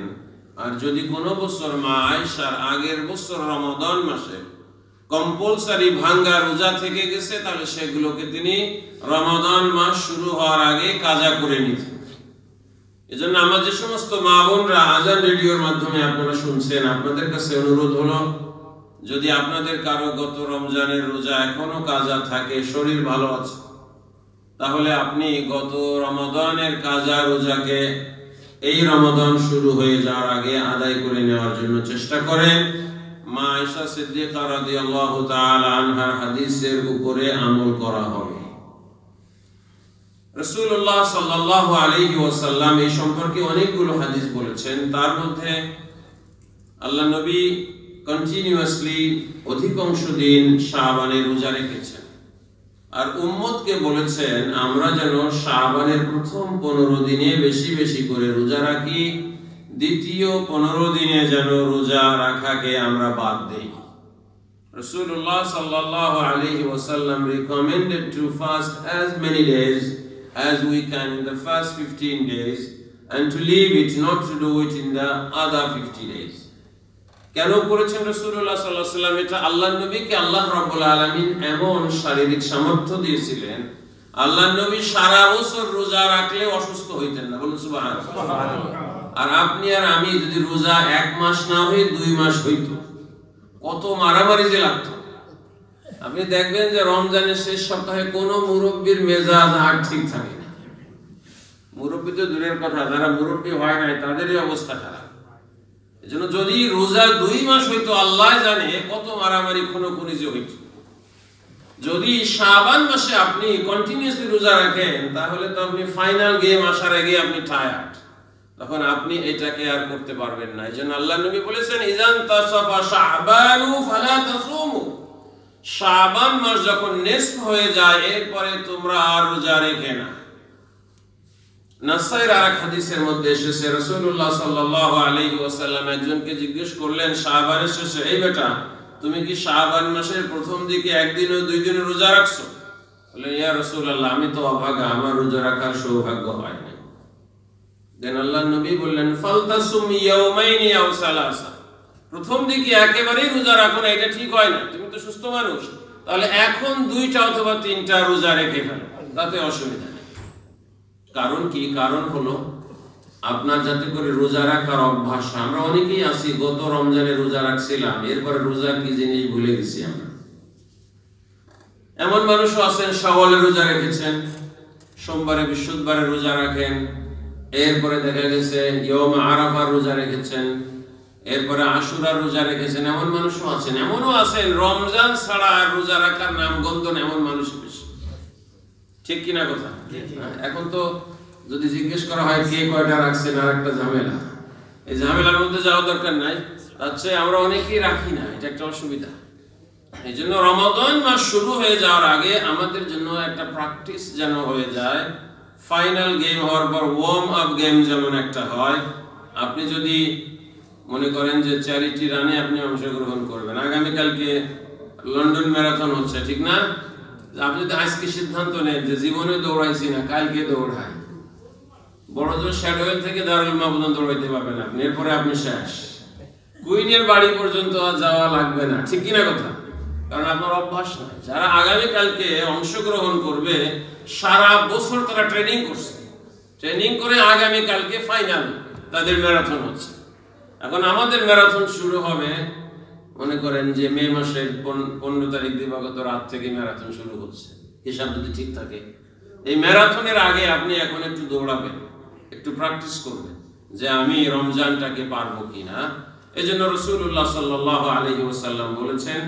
আর যদি কোনো বছর মা আয়েশার আগের বছর রমাদান মাসে কম্পালসারি ভাঙ্গা রোজা থেকে গেছে, তাহলে সেগুলোকে তিনি রমাদান মাস শুরু হওয়ার আগে কাজা করে নিতেন। এজন্য আমার যে সমস্ত মা বোনরা আজান রেডিওর মাধ্যমে আপনারা শুনছেন, আপনাদের কাছে অনুরোধ হলো, যদি আপনাদের কারো গত রমজানের রোজা এখনো কাজা থাকে, শরীর ভালো আছে, তাহলে আপনি গত রমাদানের কাজা রোজাকে এই রমাদান শুরু হয়ে যাওয়ার আগে আদায় করে নেওয়ার জন্য চেষ্টা করেন। মা আয়েশা সিদ্দিকা রাদিয়াল্লাহু তাআলা আনহার হাদিসের উপরে আমল করা হবে। রাসূলুল্লাহ সাল্লাল্লাহু আলাইহি ওয়াসাল্লাম এই সম্পর্কে অনেকগুলো হাদিস বলেছেন। তার মধ্যে আল্লাহ নবী কন্টিনিউয়াসলি অধিকাংশ দিন শাবানের রোজা রেখেছেন, আর উম্মতকে বলেছেন আমরা যেন শাবানের প্রথম 15 দিনে বেশি বেশি করে রোজা রাখি, দ্বিতীয় 15 দিনে যেন রোজা রাখাকে আমরা বাদ দেই। রাসূলুল্লাহ সাল্লাল্লাহু আলাইহি ওয়াসাল্লাম recommended to fast as many days as we can in the first 15 days and to leave it, not to do it in the other 50 days. কেন করেছেন রাসূলুল্লাহ সাল্লাল্লাহু আলাইহি ওয়াসাল্লাম এটা? আল্লাহর নবীকে আল্লাহ রাব্বুল আলামিন এমন শারীরিক সামর্থ্য দিয়েছিলেন, আল্লাহর নবী সারা বছর রোজা রাখলে অসুস্থ হইতেন না। বলুন সুবহানাল্লাহ। আর আপনি আর আমি যদি রোজা 1 মাস না হয়ে 2 মাস হইতো, কত মারামারি যে লাগতো। আপনি দেখবেন যে রমজানের শেষ সপ্তাহে কোনো মুরব্বির মেজাজ আর ঠিক থাকে না। মুরব্বি তো দূরের কথা, যারা মুরব্বি হয় নাই তাদেরই অবস্থা খারাপ। এজন্য যদি রোজা 2 মাস হইতো, আল্লাহ জানে কত মারামারি খুনোখুনি যে হইতো। যদি শাবান মাসে আপনি কন্টিনিউয়াসলি রোজা রাখেন, তাহলে তো আপনি ফাইনাল গেম আসার আগে আপনি টায়ার্ড, তখন আপনি এটাকে আর করতে পারবেন না। এজন্য আল্লাহ নবী বলেছেন ইজান তাসাফা শাবানু ফালা তাসুমু, শাবান মাস যখন নিসফ হয়ে যায় এরপরে তোমরা আর রোজা রেখে না। নাসাইর আরেক হাদিসের মধ্যে এসেছে রাসূলুল্লাহ সাল্লাল্লাহু আলাইহি ওয়াসাল্লাম একজনকে জিজ্ঞেস করলেন শাবানের শেষে, এই বেটা তুমি কি শাবান মাসের প্রথম দিকে একদিন ও 2 দিন রোজা রাখছো? বললেন ইয়া রাসূলুল্লাহ আমি তো অভাগা, আমার রোজা রাখার সৌভাগ্য হয় না। দেন আল্লাহর নবী বললেন ফালতাসুম ইয়াওমাইনি আও সালাসা, প্রথম দিকে একেবারেই রোজা রাখো না, এটা ঠিক হয় না, তুমি তো সুস্থ মানুষ, তাহলে এখন 2টা অথবা 3টা রোজা রেখে ফেলো, তাতে অসুবিধা নেই। কারণ কি? কারণ হলো আপনার যাতে করে রোজা রাখার অভ্যাস। আমরা অনেকেই আছি গত রমজানে রোজা রাখছিলাম, এরপরে রোজা কি জিনিস ভুলে গেছি আমরা। এমন মানুষও আছেন শাওয়ালে রোজা রেখেছেন, সোমবারে বৃহস্পতিবারে রোজা রাখেন, এরপরে দেখা গেছে ইয়ম আরাফার রোজা রেখেছেন, এরপরে আশুরার রোজা রেখেছেন। এমন মানুষও আছেন, এমনও আছেন রমজান ছাড়া আর রোজা রাখার নাম গন্ধ এমন মানুষ বেশি। ঠিক কিনা কথা? এখন তো যদি জিজ্ঞেস করা হয় কে কয়টা রাখছেন, আর একটা ঝামেলা। এই ঝামেলার মধ্যে যাওয়ার দরকার নাই, তাচ্ছে আমরা অনেকেই রাখি না, এটা একটা অসুবিধা। এই জন্য রমাদান মাস শুরু হয়ে যাওয়ার আগে আমাদের জন্য একটা প্র্যাকটিস যেন হয়ে যায়, ফাইনাল গেম হওয়ার পর ওয়ার্ম আপ গেম যেমন একটা হয়। আপনি যদি মনে করেন যে চ্যারিটি রানে আপনি অংশগ্রহণ করবেন, আগামীকালকে লন্ডন ম্যারাথন হচ্ছে, ঠিক না? আপনি যদি আজকে সিদ্ধান্ত নেন যে জীবনে দৌড়াইছি না, কালকে দৌড়াই, বড় জোর শ্যাডোয়েল থেকে দারুল মাবুদান দৌড়াইতে পারবেন আপনি, এরপরে আপনি শেষ। কুইনের বাড়ি পর্যন্ত আর যাওয়া লাগবে না, ঠিক কিনা কথা? কারণ আপনার অভ্যাস নাই। যারা আগামীকালকে অংশগ্রহণ করবে সারা বছর তারা ট্রেনিং করছে, ট্রেনিং করে আগামীকালকে ফাইনাল তাদের ম্যারাথন হচ্ছে। এখন আমাদের ম্যারাথন শুরু হবে, মনে করেন যে মে মাসের 15 তারিখ দিবাগত রাত থেকে ম্যারাথন শুরু হচ্ছে, হিসাব যদি ঠিক থাকে। এই ম্যারাথনের আগে আপনি এখন একটু দৌড়াবেন, একটু প্র্যাকটিস করবেন যে আমি রমজানটাকে পারবো কিনা। এই জন্য রাসূলুল্লাহ সাল্লাল্লাহু আলাইহি ওয়াসাল্লাম বলেছেন,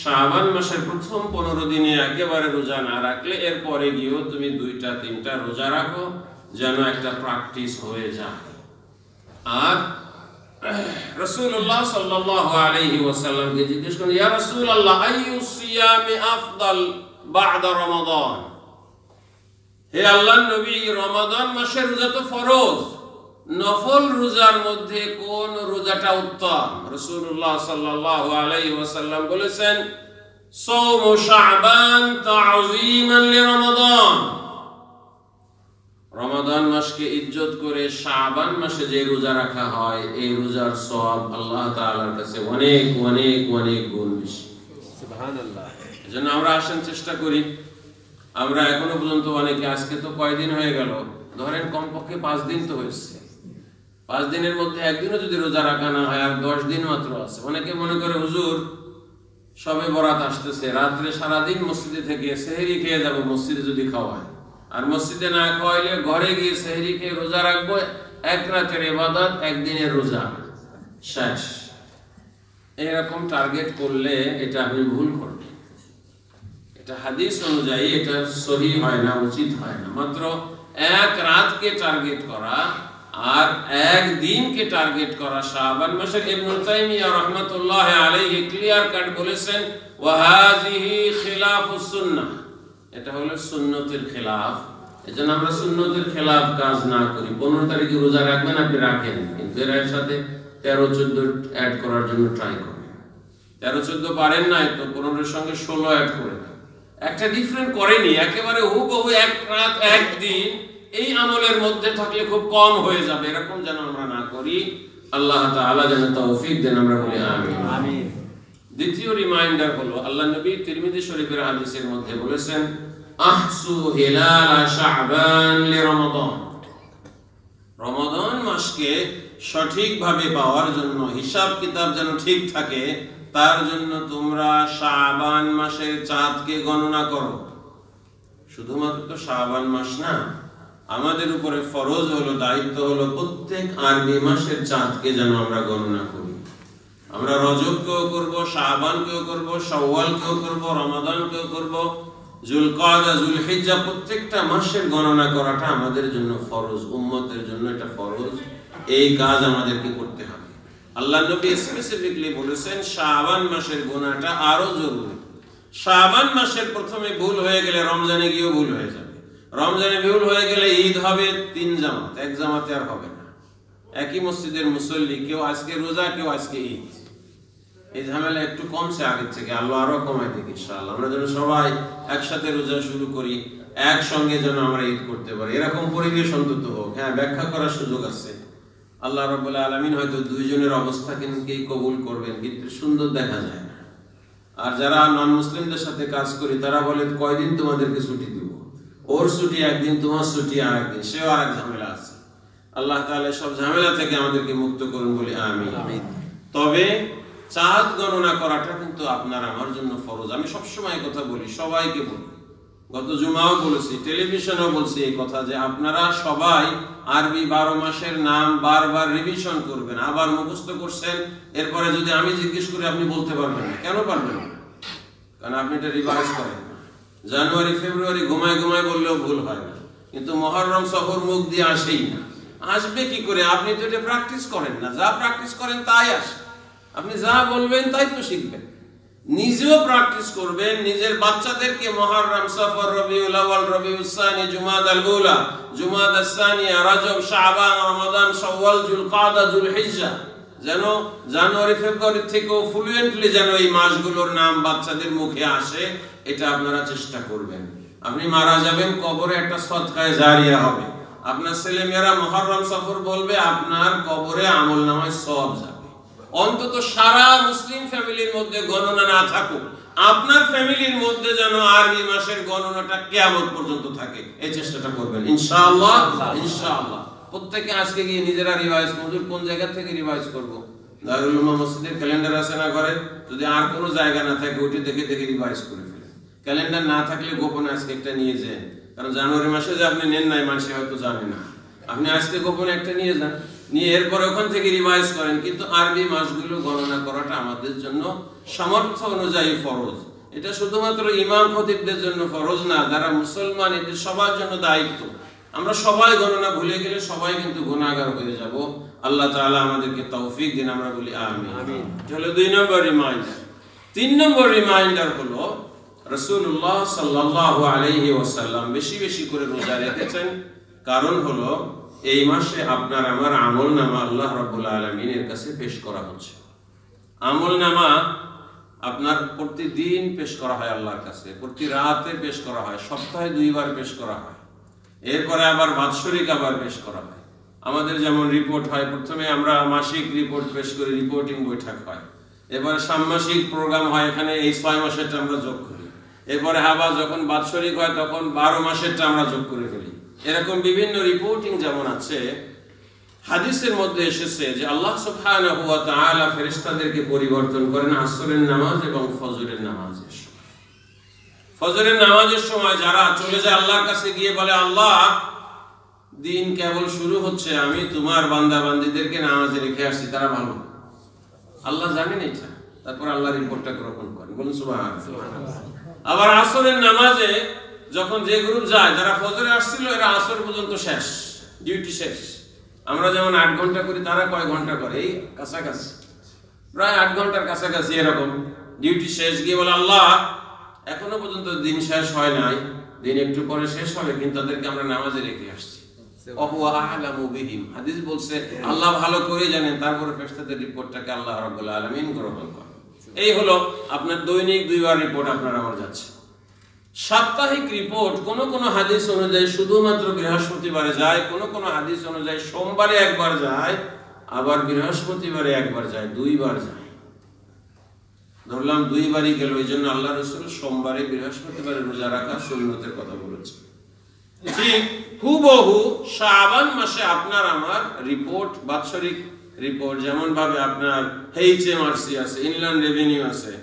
শাবান মাসের প্রথম 15 দিনে একেবারে রোজা না রাখলে এরপরে গিয়েও তুমি 2-3টা রোজা রাখো, যেন একটা প্র্যাকটিস হয়ে যায়। আর রাসূলুল্লাহ সাল্লাল্লাহু আলাইহি ওয়াসাল্লামকে জিজ্ঞেস করেন, ইয়া রাসূলুল্লাহ আইয়ু সিয়ামি আফদাল বা'দা রমাদান? হে আল্লাহর নবী, রমাদান মাসের রোজা তো ফরজ, নফল রোজার মধ্যে কোন রোজাটা উত্তম? রাসূলুল্লাহ সাল্লাল্লাহু আলাইহি ওয়াসাল্লাম বলেছেন, সাওমু শা'বান তা'যীমান লিরমাদান। রমাদান মাসকে ইজ্জত করে শাবান মাসে যে রোজা রাখা হয়, এই রোজার সওয়াব আল্লাহ তাআলার কাছে অনেক অনেক অনেক গুণ বেশি। সুবহানাল্লাহ। এজন্য আমরা আসেন চেষ্টা করি। আমরা এখনো পর্যন্ত অনেকে, আজকে তো কয়দিন হয়ে গেল, ধরেন কমপক্ষে 5 দিন তো হয়েছে, 5 দিনের মধ্যে একদিনও যদি রোজা রাখা না হয় আর 10 দিন মাত্র আছে। অনেকে মনে করে হুজুর সবে বরাত আসতেছে, রাত্রে সারাদিন মসজিদে থেকে সেহরি খেয়ে যাবো, মসজিদে যদি খাওয়ায়, আর মসজিদে না খাওয়াইলে ঘরে গিয়ে সেহরি খেয়ে রোজা রাখবো, এক রাতের ইবাদত, একদিনের রোজা শেষ। এরকম টার্গেট করলে এটা আপনি ভুল করবেন। এটা হাদিস অনুযায়ী এটা সহি হয় না, উচিত হয় না। মাত্র এক রাতকে টার্গেট করা আর এক দিনকে টার্গেট করা। শাবান মাসের ইবনে তাইমিয়া রাহমাতুল্লাহি আলাইহি ক্লিয়ার কাট বলেছেন, ওয়া হাযিহি খিলাফুস সুন্নাহ, এটা হলো সুন্নতের খেলাফ। এজন্য আমরা সুন্নতের খেলাফ কাজ না করি। 15 তারিখে রোজা রাখবেন, আপনি রাখেন, কিন্তু এর সাথে 13-14 অ্যাড করার জন্য ট্রাই করেন। 13-14 পারেন না, তো 15-এর সঙ্গে 16 অ্যাড করে দেন। একটা ডিফারেন্ট করেনি, একেবারে হুবহু এক রাত একদিন এই আমলের মধ্যে থাকলে খুব কম হয়ে যাবে, এরকম যেন আমরা না করি। আল্লাহ তাআলা যেন তৌফিক দেন, আমরা বলি আমিন আমিন। দ্বিতীয় রিমাইন্ডার হলো, আল্লাহ নবী তিরমিজি শরীফের হাদিসের মধ্যে বলেছেন, আহসু হিলাল শা'বান লিরমাদান। রমাদান মাসকে সঠিকভাবে পাওয়ার জন্য, হিসাব কিতাব যেন ঠিক থাকে, তার জন্য তোমরা শা'বান মাসের চাঁদকে গণনা করো। শুধুমাত্র তো শা'বান মাস না, আমাদের উপরে ফরজ হলো, দায়িত্ব হলো প্রত্যেক আরবি মাসের চাঁদকে যেন আমরা গণনা করি। আমরা রজবকেও করব, শাবানকেও করব, শাওয়ালকেও করব, রমাদানকেও করব, যুলকাদা, যুলহিজ্জা, প্রত্যেকটা মাসের গণনা করাটা আমাদের জন্য ফরজ, উম্মতের জন্য এটা ফরজ। এই কাজ আমাদেরকে করতে হবে। আল্লাহ নবী স্পেসিফিকলি বলেছেন শাবান মাসের গোনাটা আরো জরুরি। শাবান মাসের প্রথমে ভুল হয়ে গেলে রমজানে গিয়েও ভুল হয়ে যাবে। রমজানে ভুল হয়ে গেলে ঈদ হবে 3 জামাত, এক জামাতে আর হবে না। একই মসজিদের মুসল্লি, কেউ আজকে রোজা, কেউ আজকে ঈদ। এই ঝামেলা একটু কমছে আগের থেকে, আল্লাহ আরো কমাই দিক ইনশাআল্লাহ। আমরা যেন সবাই একসাথে রোজা শুরু করি, একসঙ্গে যেন আমরা ঈদ করতে পারি, এরকম পরিবেশ অন্তত হোক। হ্যাঁ, ব্যাখ্যা করার সুযোগ আছে। আল্লাহ রাব্বুল আলামিন হয়তো দুইজনের অবস্থাকেই কবুল করবেন, কিন্তু সুন্দর দেখা যায় না। আর যারা নন মুসলিমদের সাথে কাজ করি, তারা বলে কয়দিন তোমাদেরকে ছুটি দিব, ওর ছুটি একদিন, তোমার ছুটি আর একদিন, সেও আর এক ঝামেলা আছে। আল্লাহ তাআলা সব ঝামেলা থেকে আমাদেরকে মুক্ত করুন, বলি আমিন। তবে চাঁদ গণনা করাটা কিন্তু আপনার আমার জন্য ফরজ। আমি সবসময় কথা বলি, সবাইকে বলি, গত জুমাও বলেছি, টেলিভিশনেও বলছি এই কথা, যে আপনারা সবাই আরবি 12 মাসের নাম বারবার রিভিশন করবেন। আবার মুখস্থ করছেন, এরপরে যদি আমি জিজ্ঞেস করি আপনি বলতে পারবেন না। কেন পারবেন না? কারণ আপনি এটা রিভাইজ করেন না। জানুয়ারি ফেব্রুয়ারি ঘুমায় ঘুমায় বললেও ভুল হয় না, কিন্তু মুহররম সফর মুখ দিয়ে আসেই না। আসবে কি করে? আপনি তো এটা প্র্যাকটিস করেন না। যা প্র্যাকটিস করেন তাই আসে। আপনি যা বলবেন তাই তো শিখবেন। নিজেও প্র্যাকটিস করবেন, নিজের বাচ্চাদেরকে মুহররম, সফর, রবিউল আউয়াল, রবিউস সানি, জুমাদাল উলা, জুমাদাস সানিয়া, রজব, শাবান, রমাদান, শাওয়াল, যুলকাদা, যুলহিজ্জা, যেন জানুয়ারি ফেব্রুয়ারি থেকেও ফ্লুয়েন্টলি যেন এই মাসগুলোর নাম বাচ্চাদের মুখে আসে, এটা আপনারা চেষ্টা করবেন। আপনি মারা যাবেন, কবরে একটা সদকায়ে জারিয়া হবে। আপনার ছেলেমেয়েরা মুহররম সফর বলবে, আপনার কবরে আমলনামায় সওয়াব যাবে। অন্তত সারা মুসলিম ফ্যামিলির মধ্যে গণনা না থাকুক, আপনার ফ্যামিলির মধ্যে যেন আরবি মাসের গণনাটা কিয়ামত পর্যন্ত থাকে, এই চেষ্টাটা করবেন ইনশাআল্লাহ। ইনশাআল্লাহ প্রত্যেকে আজকে গিয়ে নিজেরা রিভাইজ মজুর কোন জায়গা থেকে রিভাইজ করব? দারুল উলুম মসজিদের ক্যালেন্ডার আছে না ঘরে? যদি আর কোনো জায়গা না থাকে ওইটা দেখে দেখে রিভাইজ করে ফেলেন। ক্যালেন্ডার না থাকলে গোপনে আজকে একটা নিয়ে যান, কারণ জানুয়ারি মাসে যে আপনি নেন নাই মানুষ হয়তো জানে না। আপনি আজকে গোপনে একটা নিয়ে যান, নিয়ে এরপরে ওখান থেকে রিভাইজ করেন। কিন্তু আরবি মাসগুলো গণনা করাটা আমাদের জন্য সামর্থ্য অনুযায়ী ফরজ। এটা শুধুমাত্র ইমাম খতিবদের জন্য ফরজ না, যারা মুসলমান এদের সবার জন্য দায়িত্ব। আমরা সবাই গণনা ভুলে গেলে সবাই কিন্তু গুনাহগার হয়ে যাব। আল্লাহ তাআলা আমাদেরকে তৌফিক দিন, আমরা বলি আমিন। চলো 2 নম্বর রিমাইন্ডার। 3 নম্বর রিমাইন্ডার হলো রাসূলুল্লাহ সাল্লাল্লাহু আলাইহি ওয়াসাল্লাম বেশি বেশি করে রোজা রেখেছেন। কারণ হলো এই মাসে আপনার আমার আমলনামা আল্লাহ রাব্বুল আলামিনের কাছে পেশ করা হচ্ছে। আমলনামা আপনার প্রতিদিন পেশ করা হয় আল্লাহর কাছে, প্রতি রাতে পেশ করা হয়, সপ্তাহে 2 বার পেশ করা হয়, এরপরে আবার বাৎসরিক আবার পেশ করা হয়। আমাদের যেমন রিপোর্ট হয়, প্রথমে আমরা মাসিক রিপোর্ট পেশ করি, রিপোর্টিং বৈঠক হয়, এরপরে ষান্মাসিক প্রোগ্রাম হয়, এখানে এই 6 মাসেরটা আমরা যোগ করি, এরপরে আবার যখন বাৎসরিক হয় তখন 12 মাসেরটা আমরা যোগ করে ফেলি। এরকম বিভিন্ন রিপোর্টিং যেমন আছে, হাদিসের মধ্যে এসেছে যে আল্লাহ সুবহানাহু ওয়া তাআলা ফেরেশতাদেরকে পরিবর্তন করেন আসরের নামাজ এবং ফজরের নামাজের সময়। ফজরের নামাজের সময় যারা চলে যায় আল্লাহর কাছে গিয়ে বলে, আল্লাহ দিন কেবল শুরু হচ্ছে, আমি তোমার বান্দা বান্দীদেরকে নামাজে রেখে আসছি, তারা ভালো। আল্লাহ জানেন এটা, তারপর আল্লাহ রিপোর্টটা গ্রহণ করেন, বলুন সুবহানাল্লাহ। আবার আসরের নামাজে যখন যে গ্রুপ যায়, যারা ফজরে আসছিল এরা আসর পর্যন্ত শেষ, ডিউটি শেষ। আমরা যেমন 8 ঘন্টা করি, তারা কয় ঘন্টা করে? এই কাছাকাছি, প্রায় 8 ঘন্টার কাছাকাছি এরকম ডিউটি শেষ। গিয়ে বলে, আল্লাহ এখনো পর্যন্ত দিন শেষ হয় নাই, দিন একটু পরে শেষ হবে, কিন্তু তাদেরকে আমরা নামাজে রেখে আসছি। হাদিস বলছে আল্লাহ ভালো করে জানেন, তারপরে ফেরেশতাদের রিপোর্টটাকে আল্লাহ রাব্বুল আলামিন গ্রহণ করেন। এই হলো আপনার দৈনিক 2 বার রিপোর্ট আপনার আমার যাচ্ছে। সাপ্তাহিক রিপোর্ট কোন কোন হাদিস অনুযায়ী শুধুমাত্র বৃহস্পতিবারে যায়, কোন কোন হাদিস অনুযায়ী সোমবারে একবার যায়, আবার বৃহস্পতিবারে একবার যায়, 2 বার যায়। ধরলাম 2 বারই গেল, এই জন্য আল্লাহ রাসূল সোমবারে বৃহস্পতিবারে রোজা রাখা সুন্নতের কথা বলেছেন। ঠিক হুবহু শাবান মাসে আপনার আমার রিপোর্ট, বাৎসরিক রিপোর্ট, যেমন ভাবে আপনার HMRC আছে, ইনল্যান্ড রেভিনিউ আছে,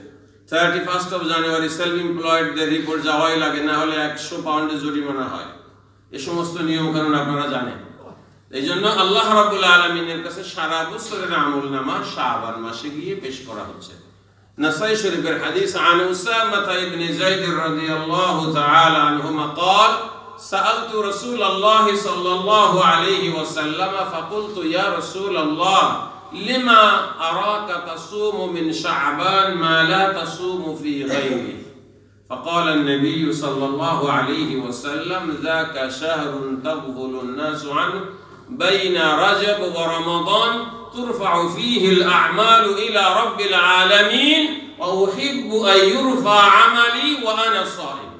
31st of January সেলফ এমপ্লয়েডদের রিপোর্ট যাওয়াই লাগে, না হলে 100 পাউন্ডের জরিমানা হয়। এই সমস্ত নিয়ম কানুন আপনারা জানেন। এই জন্য আল্লাহ রাব্বুল আলামিনের কাছে সারা বছরের আমলনামা শাবান মাসে গিয়ে পেশ করা হচ্ছে। নাসাই শরীফের হাদিস, আন উসামা ইবনে যায়েদ রাদিয়াল্লাহু তাআলা আনহুমা قال سألت رسول الله صلى الله عليه وسلم فقلت يا رسول الله لما أراك تصوم من شعبان ما لا تصوم في غيره فقال النبي صلى الله عليه وسلم ذاك شهر تغفل الناس عنه بين رجب ورمضان ترفع فيه الأعمال إلى رب العالمين وأحب أن يرفع عملي وأنا صائم।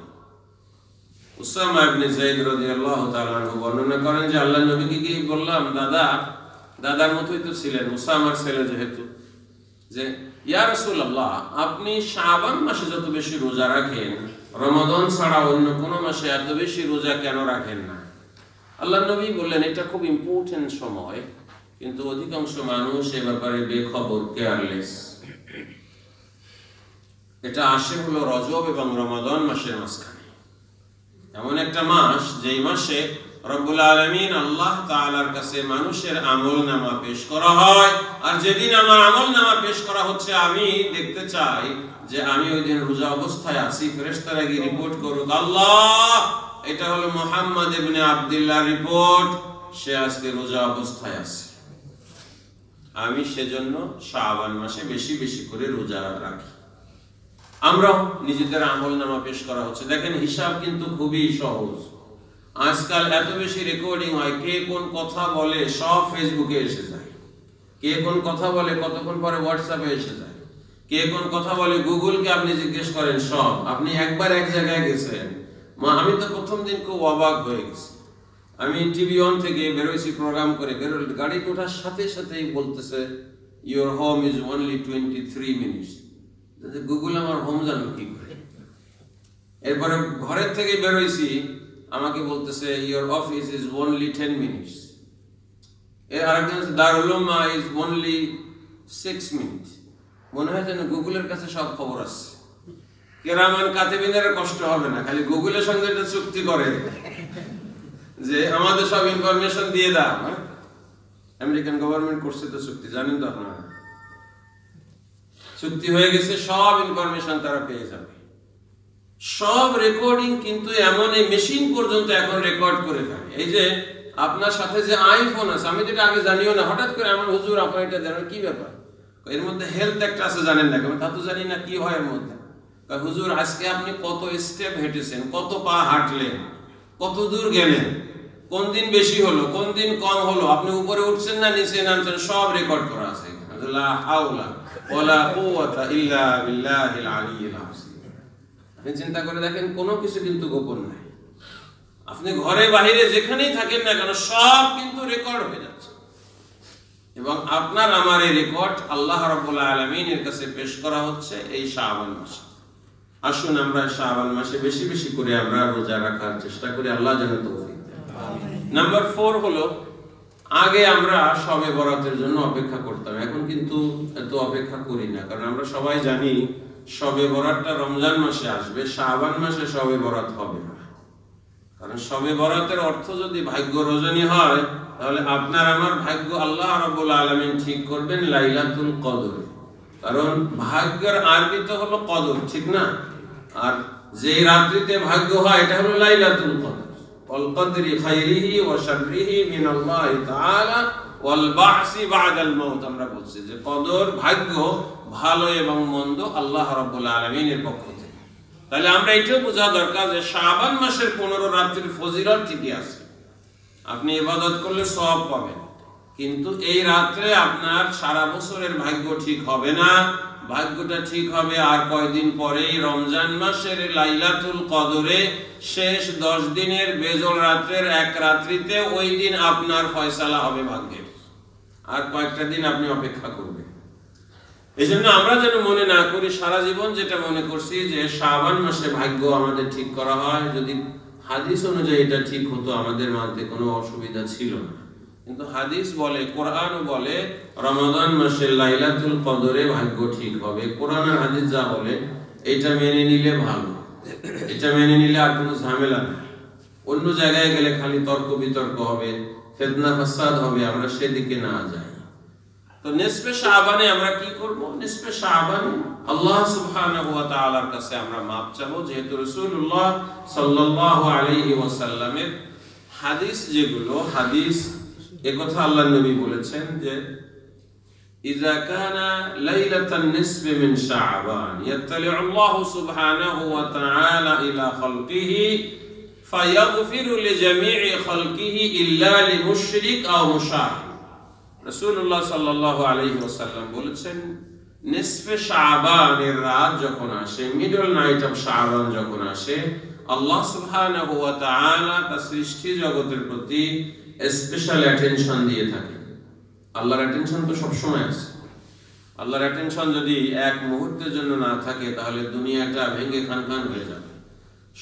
উসামা ইবনে যায়েদ রাদিয়াল্লাহু তাআলা আনহু বর্ণনা করেন যে আল্লাহর নবীকে কি বললাম, দাদার মতোই তো ছিলেন, উসামার ছেলে যেহেতু, যে ইয়া রাসূলুল্লাহ আপনি শাবান মাসে যত বেশি রোজা রাখেন, রমাদান ছাড়া অন্য কোন মাসে এত বেশি রোজা কেন রাখেন না? আল্লাহর নবী বললেন এটা খুব ইম্পর্টেন্ট সময়, কিন্তু অধিকাংশ মানুষ এ ব্যাপারে বেখবর, কেয়ারলেস। এটা আসে হলো রজব এবং রমাদান মাসের মাঝখানে, এমন একটা মাস যেই মাসে রব্বুল আলামিন আল্লাহ তাআলার কাছে মানুষের আমলনামা পেশ করা হয়। আর যেদিন আমার আমলনামা পেশ করা হচ্ছে, আমি দেখতে চাই যে আমি ওই দিন রোজা অবস্থায় আছি, ফেরেশতারা গিয়ে রিপোর্ট করুক, আল্লাহ এটা হলো মুহাম্মদ ইবনে আব্দুল্লাহ রিপোর্ট, সে আজকে রোজা অবস্থায় আছে। আমি সেজন্য শাবান মাসে বেশি বেশি করে রোজা রাখি। আমরা নিজেদের আমলনামা পেশ করা হচ্ছে। দেখেন হিসাব কিন্তু খুবই সহজ। আজকাল এত বেশি রেকর্ডিং হয়, কে কোন কথা বলে সব ফেসবুকে এসে যায়, কে কোন কথা বলে কতক্ষণ পরে হোয়াটসঅ্যাপে এসে যায়। কে কোন কথা বলে গুগলকে আপনি জিজ্ঞেস করেন সব। আপনি একবার এক জায়গায় গেছেন, আমি তো প্রথম দিন খুব অবাক হয়ে গেছি। আমি টিভি অন থেকে বেরোইছি প্রোগ্রাম করে, গাড়ি ওঠার সাথে সাথেই বলতেছে your home is only 23 minutes. Google আমার হোম জানো কি করে? এরপরে ঘরের থেকে বেরোইছি, আমাকে বলতেছে your office is only 10 minutes. এর আরেকজন দারুল উলুমা ইজ অনলি 6 মিনিটস। মনে হয় যেন গুগলের কাছে সব খবর আছে। কেরামান কাতিবিনের কষ্ট হবে না, খালি গুগলের সঙ্গে একটা চুক্তি করে যে আমাদের সব ইনফরমেশন দিয়ে দাও। আমেরিকান গভর্নমেন্ট করছে তো চুক্তি, জানেন তো আপনারা। চুক্তি হয়ে গেছে, সব ইনফরমেশন তারা পেয়ে যাবে, সব রেকর্ডিং। কিন্তু এমন এই মেশিন পর্যন্ত এখন রেকর্ড করে ফেলে। এই যে আপনার সাথে যে আইফোন আছে, আমি যেটা আগে জানিও না, হঠাৎ করে আমার হুজুর আপনার এটা জানেন কি ব্যাপার? এর মধ্যে হেলথ একটা আছে, জানেন না? তা তো জানি না, কি হয় এর মধ্যে? হুজুর আজকে আপনি কত স্টেপ হেঁটেছেন, কত পা হাঁটলেন, কত দূর গেলেন, কোন দিন বেশি হলো, কোন দিন কম হলো, আপনি উপরে উঠছেন না নিচে নামছেন, সব রেকর্ড করা আছে। লা হাওলা ওয়ালা কুওয়াতা ইল্লা বিল্লাহিল আলিয়্যিল আযীম। আপনি চিন্তা করে দেখেন, কোনো কিছু কিন্তু গোপন নাই। আপনি ঘরে বাহিরে যেখানেই থাকেন না কেন, সব কিন্তু রেকর্ড হয়ে যাচ্ছে। এবং আপনার আমার এই রেকর্ড আল্লাহ রাব্বুল আলামিনের কাছে পেশ করা হচ্ছে এই শাবান মাসে। আসুন আমরা শাবান মাসে বেশি বেশি করে আমরা রোজা রাখার চেষ্টা করি, আল্লাহ যেন তৌফিক দেন। নাম্বার 4 হলো, আগে আমরা শবে বরাতের জন্য অপেক্ষা করতাম, এখন কিন্তু এত অপেক্ষা করি না। কারণ আমরা সবাই জানি শবে বরাতটা রমজান মাসে আসবে, শাবান মাসে শবে বরাত হবে না। কারণ শবে বরাতের অর্থ যদি ভাগ্য রজনী হয়, তাহলে আপনার আমার ভাগ্য আল্লাহ রাব্বুল আলামিন ঠিক করবেন লাইলাতুল কদর। কারণ ভাগ্যের আরবি তো হলো কদর, ঠিক না? আর যে রাত্রিতে ভাগ্য হয় এটা হলো লাইলাতুল কদর। ওয়াল কদরি খাইরিহি ওয়া শাররিহি মিনাল্লাহি তাআলা ওয়াল বা'সি বা'দাল মাউত। আমরা বলছি যে কদর, ভাগ্য, ভালো এবং মন্দ আল্লাহ রাব্বুল আলামিনের পক্ষ থেকে। তাহলে আমরা এটাও বোঝা দরকার যে শাবান মাসের 15 রাত্রির ফজিলত ঠিকই আছে, আপনি ইবাদত করলে সওয়াব পাবেন। কিন্তু এই রাত্রে আপনার সারা বছরের ভাগ্য ঠিক হবে না। ভাগ্যটা ঠিক হবে আর কয়দিন পরেই, রমজান মাসের লাইলাতুল কদরে শেষ 10 দিনের বেজল রাত্রের এক রাত্রিতে ওই দিন আপনার ফয়সালা হবে ভাগ্যের। আর কয়েকটা দিন আপনি অপেক্ষা করবেন। এই জন্য আমরা যেন মনে না করি, সারা জীবন যেটা মনে করছি যে শাবান মাসে ভাগ্য আমাদের ঠিক করা হয়, যদি হাদিস অনুযায়ী এটা ঠিক হতো আমাদের মানতে কোনো অসুবিধা ছিল না। কিন্তু হাদিস বলে, কোরআন বলে রমাদান মাসে লাইলাতুল কদরে ভাগ্য ঠিক হবে। কোরআন আর হাদিস যা বলে এটা মেনে নিলে ভালো, এটা মেনে নিলে আর কোনো ঝামেলা নেই। অন্য জায়গায় গেলে খালি তর্ক বিতর্ক হবে, ফিতনা ফাসাদ হবে, আমরা সেদিকে না যাই। তো নিসফে শাবানে আমরা কি করব? নিসফে শাবানে আল্লাহ সুবহানাহু ওয়া তাআলার কাছে আমরা মাপ চাবো, যেহেতু রাসূলুল্লাহ সাল্লাল্লাহু আলাইহি ওয়াসাল্লামের হাদিস, যেগুলো হাদিস একথা আল্লাহর নবী বলেছেন যে ইযা কানা লাইলাতান নিসফি মিন শাবান ইয়াত্তালি'ু আল্লাহু সুবহানাহু ওয়া তাআলা ইলা খালকিহি ফায়াগফিরু লিজামি'i খালকিহি ইল্লা লিমুশরিক আও মুশাহিদ। রাসূলুল্লাহ সাল্লাল্লাহু আলাইহি ওয়াসাল্লাম বলেছেন, নিসফে শাবানের রাত যখন আসে, মিডল নাইট অফ শাবান যখন আসে, আল্লাহ সুবহানাহু ওয়া তাআলা তার সৃষ্টি জগতের প্রতি স্পেশাল অ্যাটেনশন দিয়ে থাকেন। আল্লাহর অ্যাটেনশন তো সবসময় আছে। আল্লাহর অ্যাটেনশন যদি এক মুহূর্তের জন্য না থাকে, তাহলে দুনিয়াটা ভেঙে খানখান হয়ে যাবে,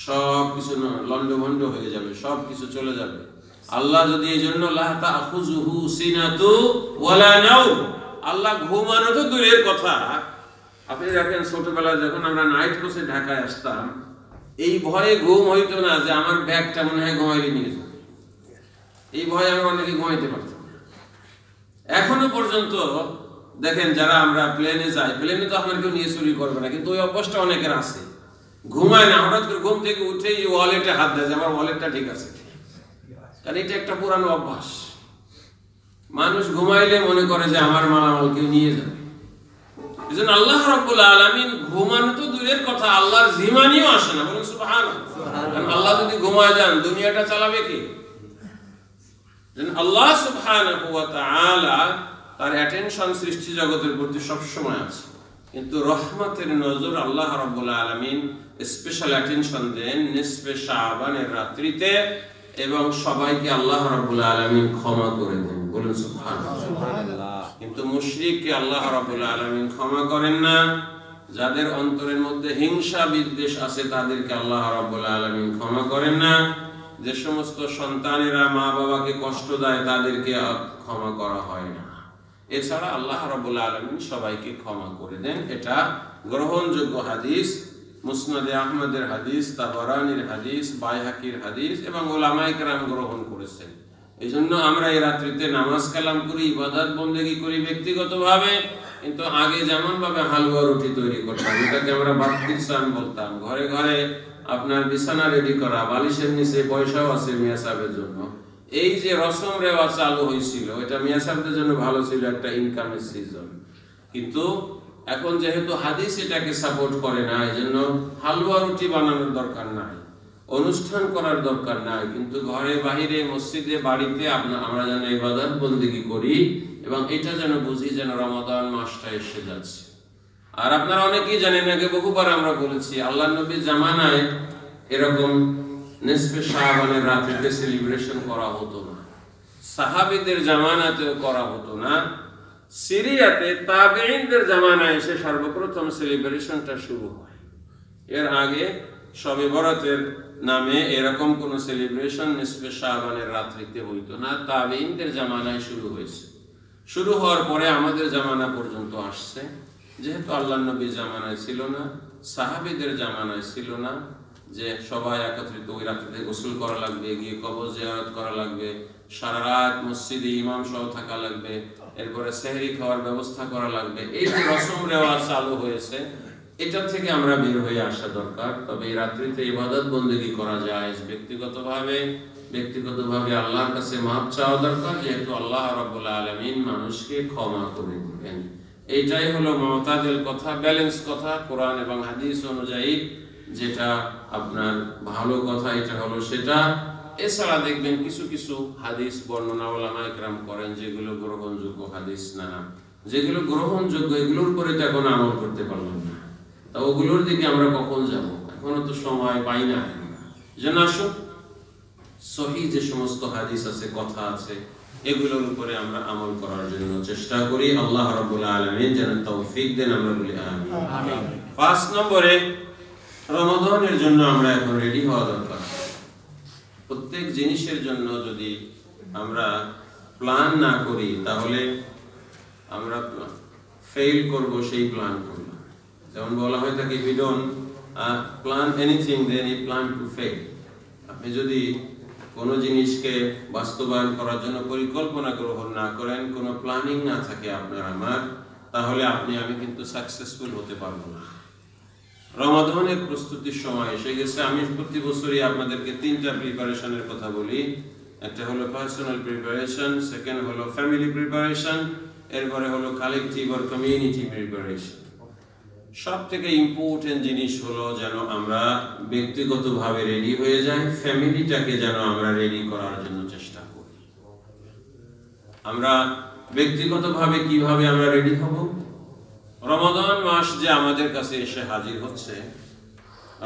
সব কিছু লন্ডভন্ড হয়ে যাবে, সব কিছু চলে যাবে। আল্লাহ যদি এই জন্য লা তাখুযুহু সিনাতু ওয়ালা নাওম, আল্লাহ ঘুমানো তো দূরের কথা। আপনি দেখেন ছোটবেলায় যখন আমরা নাইট ক্রসে ঢাকায় আসতাম, এই ভয়ে ঘুম হইতো না যে আমার ব্যাগটা মনে হয় ঘুমাইলে নিয়ে যাবে, এই ভয়ে আমরা অনেকে ঘুমাইতে পারতাম। এখনো পর্যন্ত দেখেন যারা আমরা প্লেনে যাই, প্লেনে তো আপনার কেউ নিয়ে চুরি করবে না, কিন্তু ওই অভ্যাসটা অনেকের আছে, ঘুমায় না, হঠাৎ করে ঘুম থেকে উঠেই ওয়ালেটে হাত দেয় যে আমার ওয়ালেটটা ঠিক আছে। কারণ এটা একটা পুরানো অভ্যাস। মানুষ ঘুমাইলে মনে করে যে আমার মালামাল কেউ নিয়ে যাবে। এজন্য আল্লাহ রাব্বুল আলামিন ঘুমানো তো দূরের কথা, আল্লাহর জিমানিও আসে না, বলুন সুবহানাল্লাহ। কারণ আল্লাহ যদি ঘুমায় যান, দুনিয়াটা চালাবে কে? আল্লাহ সুবহানাহু ওয়া তাআলা তার অ্যাটেনশন সৃষ্টি জগতের প্রতি সব সময় আছে। কিন্তু রহমতের নজর আল্লাহ রাব্বুল আলামিন স্পেশাল অ্যাটেনশন দেন নিসফে শাবানের রাত্রিতে, এবং সবাইকে আল্লাহ রাব্বুল আলামিন ক্ষমা করে দেন। বলুন সুবহানাল্লাহ। কিন্তু মুশরিককে আল্লাহ রাব্বুল আলামিন ক্ষমা করেন না। যাদের অন্তরের মধ্যে হিংসা বিদ্বেষ আছে তাদেরকে আল্লাহ রাব্বুল আলামিন ক্ষমা করেন না। যে সমস্ত সন্তানেরা মা বাবাকে কষ্ট দেয় তাদেরকে ক্ষমা করা হয় না। এছাড়া আল্লাহ রাব্বুল আলামিন সবাইকে ক্ষমা করে দেন। এটা গ্রহণযোগ্য হাদিস, মুসনাদে আহমদের হাদিস, তাবরানির হাদিস, বাইহাকির হাদিস এবং উলামায়ে কেরাম গ্রহণ করেছেন। এই জন্য আমরা এই রাত্রিতে নামাজ কালাম করি, ইবাদত বন্দেগী করি ব্যক্তিগতভাবে। কিন্তু আগে যেমন ভাবে হালুয়া রুটি তৈরি করতাম, এটাকে আমরা বাত্তির চান বলতাম, ঘরে ঘরে আপনার বিছানা রেডি করা, বালিশের নিচে পয়সাও আছে মিয়া সাহেবের জন্য, এই যে রসম রেওয়াজ চালু হয়েছিল, এটা মিয়া সাহেবদের জন্য ভালো ছিল, একটা ইনকামের সিজন। কিন্তু এখন যেহেতু হাদিস এটাকে সাপোর্ট করে না, এই জন্য হালুয়া রুটি বানানোর দরকার নাই, অনুষ্ঠান করার দরকার নাই, কিন্তু ঘরে বাহিরে মসজিদে বাড়িতে আমরা যেন ইবাদত বন্দেগী করি এবং এটা যেন বুঝি যেন রমাদান মাসটা এসে যাচ্ছে। আর আপনারা অনেকেই জানেন, আগে বহুবার আমরা বলেছি, আল্লাহ নবীর জামানায় এরকম নিসফে শাবানের রাত্রিতে সেলিব্রেশন করা হতো না, সাহাবীদের জামানাতেও করা হতো না। সিরিয়াতে তাবেঈনদের জামানায় এসে সর্বপ্রথম সেলিব্রেশনটা শুরু হয়। এর আগে শবে বরাতের নামে এরকম কোন সেলিব্রেশন নিসফে শাবানের রাত্রিতে হইতো না, তাবেঈনদের জামানায় শুরু হয়েছে। শুরু হওয়ার পরে আমাদের জামানা পর্যন্ত আসছে। যেহেতু আল্লাহর নবীর জামানায় ছিল না, সাহাবীদের জামানায় ছিল না যে সবাই একত্রিত ওই রাত্রিতে গোসল করা লাগবে, গিয়ে কবর জিয়ারত করা লাগবে, সারা রাত মসজিদে ইমাম সহ থাকা লাগবে, এরপরে সেহরি খাওয়ার ব্যবস্থা করা লাগবে, এই যে রসম রেওয়াজ চালু হয়েছে, এটা থেকে আমরা বের হয়ে আসা দরকার। তবে এই রাত্রিতে ইবাদত বন্দেগী করা যায় ব্যক্তিগতভাবে আল্লাহর কাছে মাপ চাওয়া দরকার, যেহেতু আল্লাহ রাব্বুল আলামিন মানুষকে ক্ষমা করে দিবেন। এইটাই হলো মুতাদিল কথা, ব্যালেন্স কথা, কোরআন এবং হাদিস অনুযায়ী যেটা আপনার ভালো কথা, এটা হলো সেটা। এছাড়া দেখবেন কিছু কিছু হাদিস বর্ণনা উলামায়ে কেরাম করেন যেগুলো গ্রহণযোগ্য হাদিস না, যেগুলো গ্রহণযোগ্য এগুলোর উপরে তো এখন আমল করতে পারলাম না, তা ওগুলোর দিকে আমরা কখন যাব? এখনো তো সময় পাই না। যেন আসুন সহিহ যে সমস্ত হাদিস আছে, কথা আছে, এগুলোর উপরে আমরা আমল করার জন্য চেষ্টা করি। আল্লাহ রাব্বুল আলামিন যেন তৌফিক দেন, আমরা বলি আমিন। 5 নম্বরে, রমাদানের জন্য আমরা এখন রেডি হওয়া দরকার। প্রত্যেক জিনিসের জন্য যদি আমরা প্ল্যান না করি তাহলে আমরা ফেল করব, সেই প্ল্যান করব। যেমন বলা হয় থাকে, if you don't plan anything then you plan to fail। আপনি যদি কোনো জিনিসকে বাস্তবায়ন করার জন্য পরিকল্পনা গ্রহণ না করেন, কোনো প্ল্যানিং না থাকে আপনার আমার, তাহলে আমি কিন্তু সাকসেসফুল হতে পারবো না। রমাদানের প্রস্তুতির সময় এসে গেছে। আমি প্রতি বছরই আপনাদেরকে 3টা প্রিপারেশনের কথা বলি। একটা হলো পার্সোনাল প্রিপারেশন, সেকেন্ড হলো ফ্যামিলি প্রিপারেশন, এরপরে হলো কালেকটিভ অর কমিউনিটি প্রিপারেশন। সব থেকে ইম্পর্টেন্ট জিনিস হলো যেন আমরা ব্যক্তিগতভাবে রেডি হয়ে যাই, ফ্যামিলিটাকে যেন আমরা রেডি করার জন্য চেষ্টা করি। আমরা ব্যক্তিগতভাবে কিভাবে আমরা রেডি হব? রমাদান মাস যে আমাদের কাছে এসে হাজির হচ্ছে,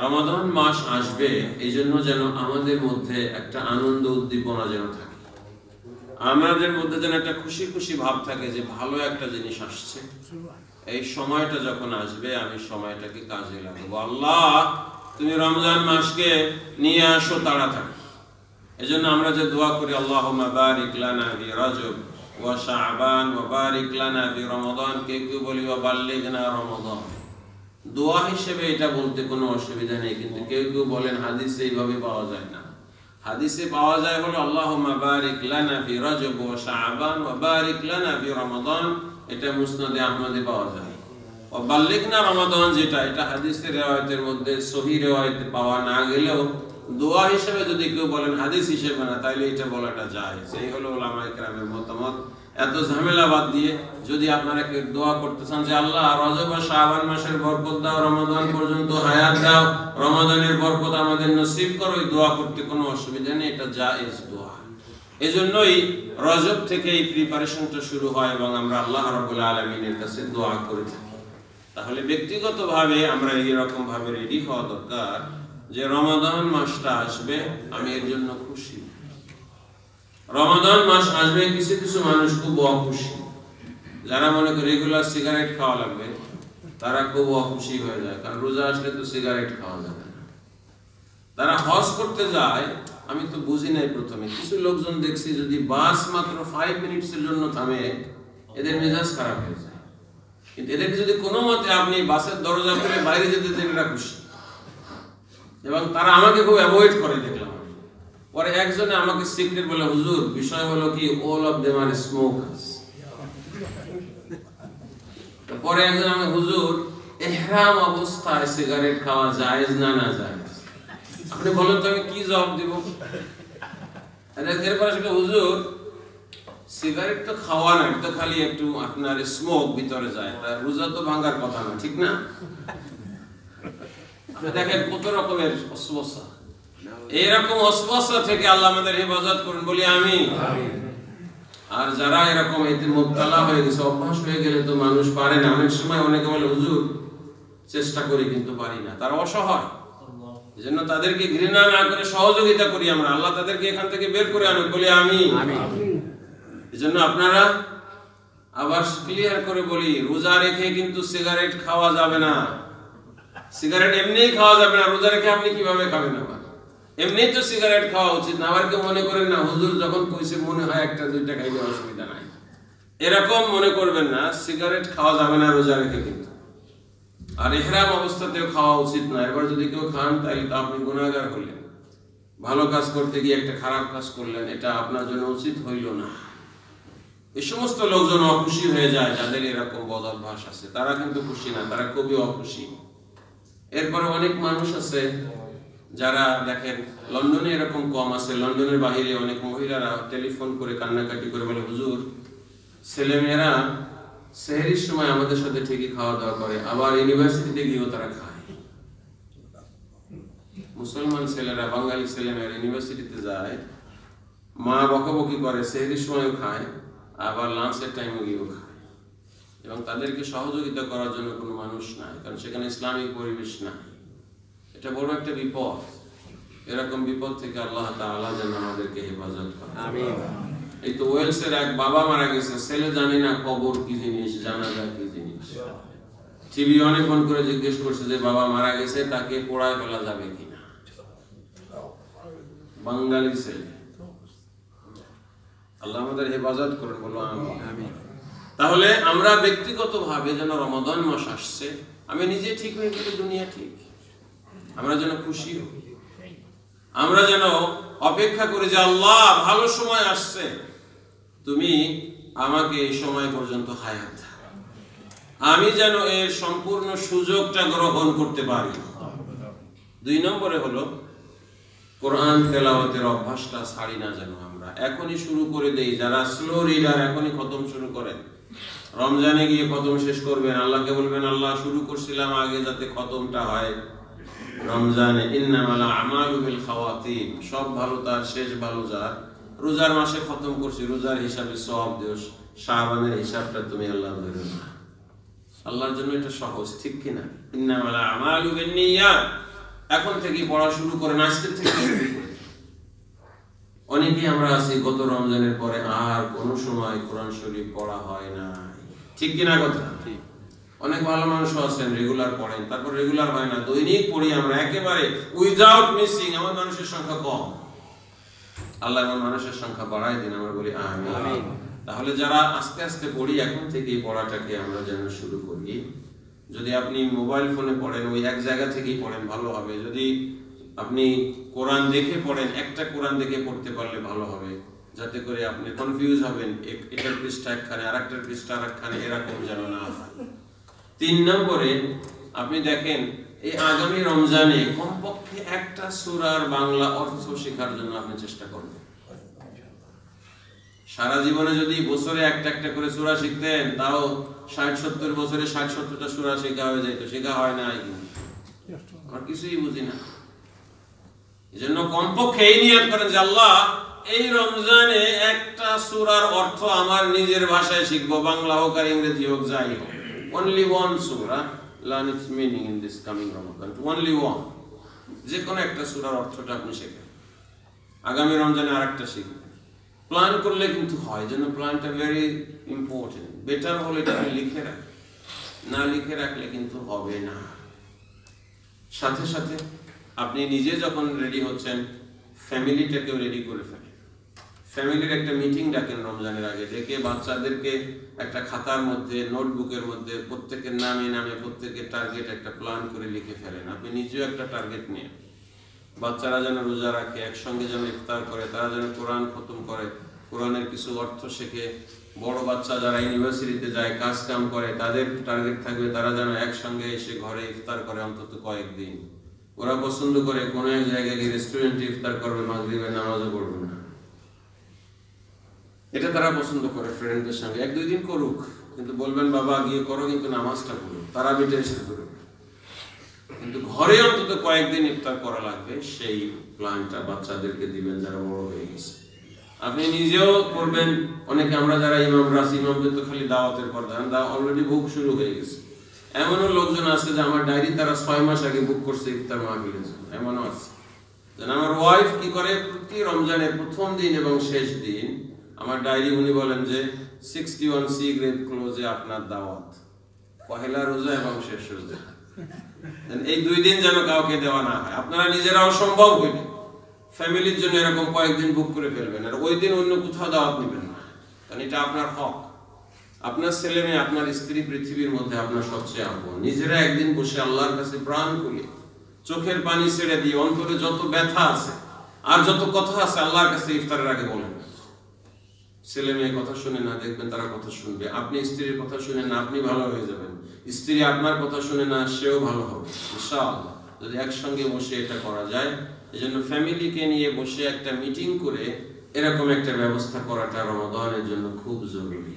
রমাদান মাস আসবে এই জন্য যেন আমাদের মধ্যে একটা আনন্দ উদ্দীপনা যেন থাকে, আমাদের মধ্যে যেন একটা খুশি খুশি ভাব থাকে যে ভালো একটা জিনিস আসছে। এই সময়টা যখন আসবে আমি সময়টাকে কাজে লাগাবো। আল্লাহ তুমি রমজান মাসকে নিয়ে আসো তাড়াতাড়ি। এজন্য আমরা যে দোয়া করি, আল্লাহুম্মা বারিক লানা ফি রজব ওয়া শা'বান ওয়া বারিক লানা ফি রমাদান, কেউ বলি ওয়া বাল্লিগনা রমাদান। দোয়া হিসেবে এটা বলতে কোনো অসুবিধা নেই, কিন্তু কেউ বলেন হাদিসে এইভাবে পাওয়া যায় না। হাদিসে পাওয়া যায় হলো আল্লাহুম্মা বারিক লানা ফি রজব ওয়া শা'বান ওয়া বারিক লানা ফি রমাদান, এটা মুসনাদে আহমদে পাওয়া যায়। ওয়া বাল্লিগনা রমাদান যেটা, এটা হাদিসের রিওয়ায়াতের মধ্যে সহিহ রিওয়ায়াতে পাওয়া না গেলেও দোয়া হিসেবে যদি কেউ বলেন, হাদিস হিসেবে না, তাইলে এটা বলাটা যায়। সেই হলো উলামায়ে কেরামের মতামত। এত ঝামেলা বাদ দিয়ে যদি আপনারা কেউ দোয়া করতে চান যে আল্লাহ রজব আর শাবান মাসের বরকত দাও, রমাদান পর্যন্ত হায়াত দাও, রমাদানের বরকত আমাদের নসিব করো, এই দোয়া করতে কোনো অসুবিধা নেই, এটা জায়েজ দোয়া। এজন্যই রজব থেকে এই প্রিপারেশনটা শুরু হয় এবং আমরা আল্লাহ রাব্বুল আলামিনের কাছে দোয়া করে থাকি। তাহলে ব্যক্তিগতভাবে আমরা এরকম ভাবে রেডি হওয়া দরকার যে রমাদান মাসটা আসবে, আমি এর জন্য খুশি। রমাদান মাস আসবে, কিছু কিছু মানুষ খুব অখুশি, যারা মনে করে রেগুলার সিগারেট খাওয়া লাগবে তারা খুব অখুশি হয়ে যায়, কারণ রোজা আসলে তো সিগারেট খাওয়া যাবে না। তারা হজ করতে যায়, আমি তো বুঝি নাই প্রথমে, কিছু লোকজন দেখছি যদি বাস মাত্র 5 মিনিটের জন্য থামে এদের মেজাজ খারাপ হয়ে যায়, কিন্তু এদেরকে যদি কোনো মতে আপনি বাসের দরজা খুলে বাইরে যেতে দেন এরা খুশি। এবং তারা আমাকে খুব অ্যাভয়েড করে দেখলাম। পরে একজনে আমাকে সিক্রেট বলে, হুজুর বিষয় হলো কি all of them are smokers. পরে একজন আমাকে, হুজুর ইহরাম অবস্থায় সিগারেট খাওয়া জায়েজ না না জায়েজ, আপনি বলেন তো আমি কি জবাব দিব? এরপরে সেটা, হুজুর সিগারেট তো খাওয়া না, তো খালি একটু আপনার স্মোক ভিতরে যায়, তা রোজা তো ভাঙার কথা না, ঠিক না? দেখেন কত রকমের অস্বস্থা, এইরকম অস্বস্থতা থেকে আল্লাহ আমাদের হেফাজত করুন বলি আমি। আর যারা এরকম এতে মুবতালা হয়ে গেছে, অভ্যাস হয়ে গেলে তো মানুষ পারে না। অনেক সময় অনেকে বলে, হুজুর চেষ্টা করি কিন্তু পারি না, তারা অসহায়, এজন্য তাদেরকে ঘৃণা না করে সহযোগিতা করি আমরা, আল্লাহ তাদেরকে এখান থেকে বের করে আনুক বলি আমি। এজন্য আপনারা আবার ক্লিয়ার করে বলি, রোজা রেখে কিন্তু সিগারেট খাওয়া যাবে না। সিগারেট এমনিই খাওয়া যাবে না, রোজা রেখে আপনি কিভাবে খাবেন? আবার এমনি তো সিগারেট খাওয়া উচিত না। আবার কেউ মনে করেন না, হুজুর যখন কইছে মনে হয় একটা দুইটা খাইলে অসুবিধা নাই, এরকম মনে করবেন না। সিগারেট খাওয়া যাবে না রোজা রেখে কিন্তু, আর ইহরাম অবস্থাতেও খাওয়া উচিত না। এবার যদি কেউ খান তাহলে তো আপনি গুনাহগার হলেন, ভালো কাজ করতে গিয়ে একটা খারাপ কাজ করলেন, এটা আপনার জন্য উচিত হইল না। এই সমস্ত লোকজন অখুশি হয়ে যায় যাদের এরকম বদ অভ্যাস আছে, তারা কিন্তু খুশি না, তারা খুবই অখুশি। এরপরে অনেক মানুষ আছে যারা দেখেন, লন্ডনে এরকম কম আছে, লন্ডনের বাহিরে অনেক মহিলারা টেলিফোন করে কান্নাকাটি করে বলে, হুজুর ছেলেমেয়েরা সেহরির সময় আমাদের সাথে ঠিকই খাওয়া দাওয়া করে, আবার ইউনিভার্সিটিতে গিয়েও তারা খায়। মুসলমান ছেলেরা, বাঙালি ছেলেমেয়েরা ইউনিভার্সিটিতে যায়, মা বকাবকি করে, সেহরির সময়ও খায়, আবার লাঞ্চের টাইমে গিয়েও খায়, এবং তাদেরকে সহযোগিতা করার জন্য কোনো মানুষ নাই, কারণ সেখানে ইসলামিক পরিবেশ নাই। এটা বড় একটা বিপদ। এরকম বিপদ থেকে আল্লাহ তাআলা যেন আমাদেরকে হেফাজত করেন। আমিন। এই তো ওয়েলসের এক বাবা মারা গেছে, ছেলে জানে না কবর কি জিনিস, জানাজা কি জিনিস। টিভি অনেক ফোন করে জিজ্ঞেস করছে যে বাবা মারা গেছে, তাকে পোড়ায় ফেলা যাবে কিনা। বাঙালি ছেলে, আল্লাহ আমাদের হেফাজত করুন, বলো আমিন। তাহলে আমরা ব্যক্তিগতভাবে যেন রমাদান মাস আসছে, আমি নিজে ঠিক হয়ে গেলে দুনিয়া ঠিক, আমরা যেন খুশি হই, আমরা যেন অপেক্ষা করি যে আল্লাহ ভালো সময় আসছে, তুমি আমাকে এই সময় পর্যন্ত হায়াত দাও, আমি যেন এর সম্পূর্ণ সুযোগটা গ্রহণ করতে পারি। 2 নম্বরে হলো কোরআন তেলাওয়াতের অভ্যাসটা ছাড়ি না যেন আমরা, এখনই শুরু করে দেই। যারা স্লো রিডার এখনই খতম শুরু করেন, রমজানে গিয়ে খতম শেষ করবেন, আল্লাহকে বলবেন আল্লাহ শুরু করছিলাম আগে যাতে খতমটা হয় রমজানে। ইন্নামাল আমালু বিল খাওয়াতিম, সব ভালো তার শেষ ভালো যার। রোজার মাসে খতম করছি, রোজার হিসাবে সওয়াব দিও, শাবানের হিসাবটা তুমি আল্লাহ ধরো না। আল্লাহর জন্য এটা সহজ, ঠিক কিনা? ইন্নামাল আমালু বিন্নিয়াত, এখন থেকেই পড়া শুরু করেন, আজকে থেকে শুরু করেন। অনেকেই আমরা আছি গত রমজানের পরে আর কোনো সময় কোরআন শরীফ পড়া হয় না, ঠিক কিনা কথা? ঠিক। অনেক ভালো মানুষ আছেন রেগুলার পড়েন, তারপর রেগুলার হয় না, দৈনিক পড়ি আমরা একেবারে উইদাউট মিসিং। আমার মানুষের সংখ্যা কম, আল্লাহ আমার মানুষের সংখ্যা বাড়ায় দিন, আমরা বলি আমিন। তাহলে যারা আস্তে আস্তে পড়ি, এখন থেকে পড়াটাকে আমরা যেন শুরু করি। যদি আপনি মোবাইল ফোনে পড়েন, ওই এক জায়গা থেকেই পড়েন, ভালো হবে। যদি আপনি কোরআন দেখে পড়েন, একটা কোরআন দেখে পড়তে পারলে ভালো হবে, যাতে করে আপনি কনফিউজ হবেন, এটার পৃষ্ঠা একখানে, আরেকটার পৃষ্ঠা আরেকখানে, এরকম যেন না হয়। 3 নম্বরে আপনি দেখেন, এই আগামী রমজানে কমপক্ষে একটা সূরার বাংলা অর্থ শেখার জন্য আপনি চেষ্টা করবেন। সারা জীবনে যদি বছরে একটা একটা করে সূরা শিখতেন, তাও 60-70 বছরে 60-70টা সূরা শেখা হয়ে যেত। শেখা হয় না, আর কিছুই বুঝি না। এজন্য কমপক্ষে এই নিয়ত করেন যে আল্লাহ এই রমজানে একটা সূরার অর্থ আমার নিজের ভাষায় শিখবো, বাংলা হোক আর ইংরেজি হোক, যাই হোক, only 1 Surah learn its meaning in this coming Ramadan. Only one. যে কোনো একটা সূরার অর্থটা আপনি শেখেন, আগামী রমজানে আরেকটা শিখবেন। প্ল্যান করলে কিন্তু হয়, যেন প্ল্যানটা ভেরি ইম্পর্টেন্ট। বেটার হলে এটা আপনি লিখে রাখেন, না লিখে রাখলে কিন্তু হবে না। সাথে সাথে আপনি নিজে যখন রেডি হচ্ছেন, ফ্যামিলিটাকেও রেডি করে ফেলেন। ফ্যামিলির একটা মিটিং ডাকেন রমজানের আগে, ডেকে বাচ্চাদেরকে একটা খাতার মধ্যে, নোটবুকের মধ্যে প্রত্যেকের নামে নামে প্রত্যেকের টার্গেট একটা প্ল্যান করে লিখে ফেলেন। আপনি নিজেও একটা টার্গেট নিয়ে, বাচ্চারা যেন রোজা রাখে, একসঙ্গে যেন ইফতার করে, তারা যেন কোরআন খতম করে, কোরআনের কিছু অর্থ শেখে। বড় বাচ্চা যারা ইউনিভার্সিটিতে যায়, কাজ কাম করে, তাদের টার্গেট থাকবে তারা যেন একসঙ্গে এসে ঘরে ইফতার করে অন্তত কয়েকদিন। ওরা পছন্দ করে কোনো এক জায়গায় গিয়ে রেস্টুরেন্টে ইফতার করবে, মাগরিবের নামাজও পড়বে না, এটা তারা পছন্দ করে। ফ্রেন্ডদের সঙ্গে 1-2 দিন করুক, কিন্তু বলবেন বাবা গিয়ে করো, কিন্তু নামাজটা করো, তারা বিটে এসে করুক, কিন্তু ঘরে অন্তত কয়েকদিন ইফতার করা লাগবে। সেই প্ল্যানটা বাচ্চাদেরকে দিবেন যারা বড় হয়ে গেছে। আপনি নিজেও করবেন। অনেকে আমরা যারা ইমামরা আছি, ইমামদের তো খালি দাওয়াতের পর অলরেডি বুক শুরু হয়ে গেছে। এমনও লোকজন আছে যে আমার ডায়েরি তারা 6 মাস আগে বুক করছে ইফতার মাহফিলের জন্য। এমনও আছে। যেন আমার ওয়াইফ কি করে, প্রতি রমজানের প্রথম দিন এবং শেষ দিন আমার ডায়েরি উনি বলেন যে 61C গ্রেড ক্লোজে আপনার দাওয়াত, পহেলা রোজা এবং শেষ রোজা। এই 2 দিন যেন কাউকে দেওয়া না হয়। আপনারা নিজেরাও সম্ভব হইলে ফ্যামিলির জন্য এরকম কয়েকদিন বুক করে ফেলবেন, আর ওই দিন অন্য কোথাও দাওয়াত নেবেন না, কারণ এটা আপনার হক। আপনার ছেলে মেয়ে, আপনার স্ত্রী পৃথিবীর মধ্যে আপনার সবচেয়ে আপন। নিজেরা একদিন বসে আল্লাহর কাছে প্রাণ খুলে চোখের পানি ছেড়ে দিয়ে, অন্তরে যত ব্যথা আছে আর যত কথা আছে আল্লাহর কাছে ইফতারের আগে বলেন। ছেলে মেয়ে কথা শুনে না, দেখবেন তারা কথা শুনবে। আপনি স্ত্রীর কথা শুনে না, আপনি ভালো হয়ে যাবেন। স্ত্রী আপনার কথা শুনে না, সেও ভালো হবে ইনশাআল্লাহ, যদি একসঙ্গে বসে এটা করা যায়। এজন্য ফ্যামিলিকে নিয়ে বসে একটা মিটিং করে এরকম একটা ব্যবস্থা করাটা রমাদানের জন্য খুব জরুরি।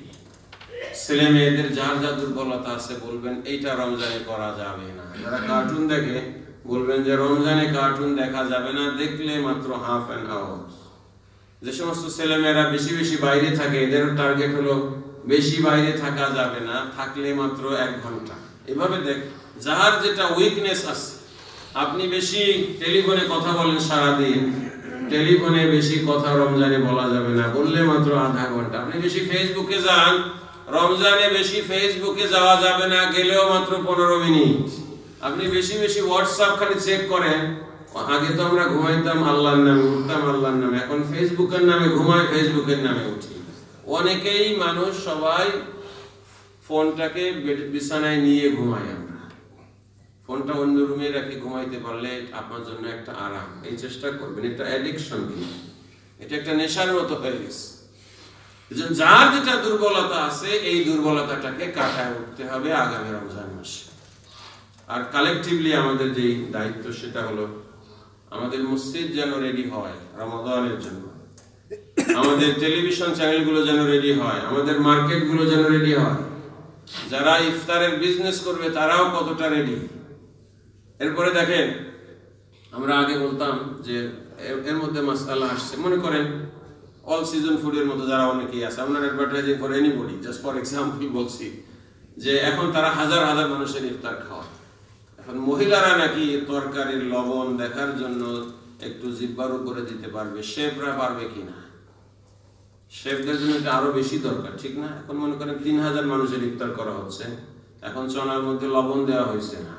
ছেলে মেয়েদের যার যা দুর্বলতা আছে বলবেন এইটা রমজানে করা যাবে না। যারা কার্টুন দেখে বলবেন যে রমজানে কার্টুন দেখা যাবে না, দেখলে মাত্র হাফ অ্যান আওয়ার। যে সমস্ত ছেলে মেয়েরা বেশি বেশি বাইরে থাকে, এদের টার্গেট হলো বেশি বাইরে থাকা যাবে না, থাকলে মাত্র 1 ঘন্টা। এভাবে দেখ, যার যেটা উইকনেস আছে। আপনি বেশি টেলিফোনে কথা বলেন সারাদিন, টেলিফোনে বেশি কথা রমজানে বলা যাবে না, বললে মাত্র আধা ঘন্টা। আপনি বেশি ফেসবুকে যান, রমজানে বেশি ফেসবুকে যাওয়া যাবে না, গেলেও মাত্র 15 মিনিট। আপনি বেশি বেশি হোয়াটসঅ্যাপ খালি চেক করেন। আগে তো আমরা ঘুমাইতাম আল্লাহর নামে, উঠতাম আল্লাহর নামে, এখন ফেসবুকের নামে ঘুমাই, ফেসবুকের নামে উঠি। অনেকেই মানুষ সবাই ফোনটাকে বিছানায় নিয়ে ঘুমাই। আমরা ফোনটা অন্য রুমে রেখে ঘুমাইতে পারলে আপনার জন্য একটা আরাম। এই চেষ্টা করবেন। এটা অ্যাডিকশন, এটা একটা নেশার মতো হয়ে গেছে। যার যেটা দুর্বলতা আছে এই দুর্বলতাটাকে কাটায় উঠতে হবে আগামী রমজান মাসে। আর কালেকটিভলি আমাদের যে দায়িত্ব সেটা হলো আমাদের মসজিদ যেন রেডি হয় রমাদানের জন্য, আমাদের টেলিভিশন চ্যানেলগুলো যেন রেডি হয়, আমাদের মার্কেটগুলো যেন রেডি হয়। যারা ইফতারের বিজনেস করবে তারাও কতটা রেডি। এরপরে দেখেন, আমরা আগে বলতাম যে এর মধ্যে মাসআলা আসছে, মনে করেন অল সিজন ফুডের মতো যারা অনেকেই আছে, আমরা advertising for anybody, just for example বলছি যে এখন তারা হাজার হাজার মানুষের ইফতার খাওয়ায়। এখন মহিলারা নাকি তরকারির লবণ দেখার জন্য একটু জিব্বার উপরে দিতে পারবে, শেফরা পারবে কিনা। শেফদের জন্য এটা আরো বেশি দরকার, ঠিক না? এখন মনে করেন 3000 মানুষের ইফতার করা হচ্ছে, এখন চনার মধ্যে লবণ দেওয়া হয়েছে না,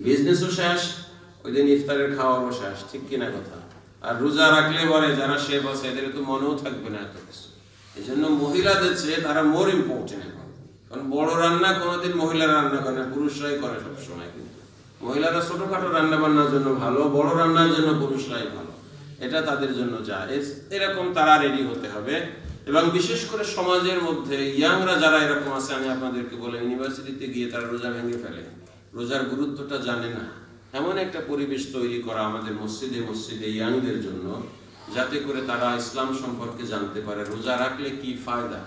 বিজনেসও শেষ, ওই দিন ইফতারের খাওয়ারও শেষ, ঠিক কিনা কথা। আর রোজা রাখলে পরে যারা শেফ আছে এদের তো মনেও থাকবে না এত কিছু। এই জন্য মহিলাদের চেয়ে তারা মোর ইম্পর্টেন্ট এখন, কারণ বড় রান্না কোনোদিন মহিলারা রান্না করে না, পুরুষরাই করে সবসময়। কিন্তু মহিলারা ছোটখাটো রান্না বান্নার জন্য ভালো, বড় রান্নার জন্য পুরুষরাই ভালো, এটা তাদের জন্য জায়েজ। এরকম তারা রেডি হতে হবে। এবং বিশেষ করে সমাজের মধ্যে ইয়াংরা যারা এরকম আছে, আমি আপনাদেরকে বলে, ইউনিভার্সিটিতে গিয়ে তারা রোজা ভেঙে ফেলে, রোজার গুরুত্বটা জানে না। এমন একটা পরিবেশ তৈরি করা আমাদের মসজিদে মসজিদে ইয়াংদের জন্য, যাতে করে তারা ইসলাম সম্পর্কে জানতে পারে, রোজা রাখলে কি ফায়দা,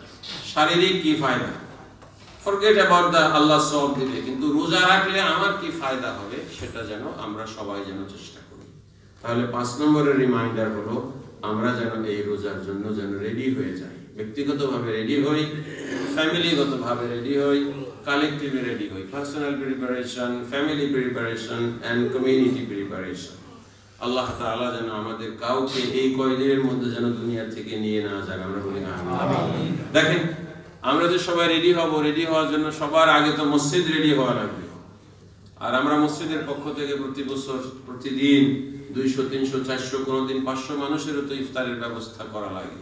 শারীরিক কি ফায়দা, ফরগেট অ্যাবাউট দ্য আল্লাহ সওয়াব দিবে, কিন্তু রোজা রাখলে আমার কি ফায়দা হবে সেটা যেন আমরা সবাই যেন চেষ্টা করি। তাহলে 5 নম্বরের রিমাইন্ডার হলো আমরা যেন এই রোজার জন্য যেন রেডি হয়ে যাই। ব্যক্তিগতভাবে রেডি হই, ফ্যামিলিগতভাবে রেডি হই, কালেক্টিভলি রেডি হই। Personal preparation, family preparation and community preparation. আল্লাহ তাআলা যেন আমাদের কাউকে এই কয়দিনের মধ্যে যেন দুনিয়া থেকে নিয়ে না যাক, আমরা বলি আমিন। দেখেন, আমরা যে সবাই রেডি হব, রেডি হওয়ার জন্য সবার আগে তো মসজিদ রেডি হওয়া লাগবে। আর আমরা মসজিদের পক্ষ থেকে প্রতি বছর প্রতিদিন 200, 300, 400, কোনোদিন 500 মানুষেরও তো ইফতারের ব্যবস্থা করা লাগে।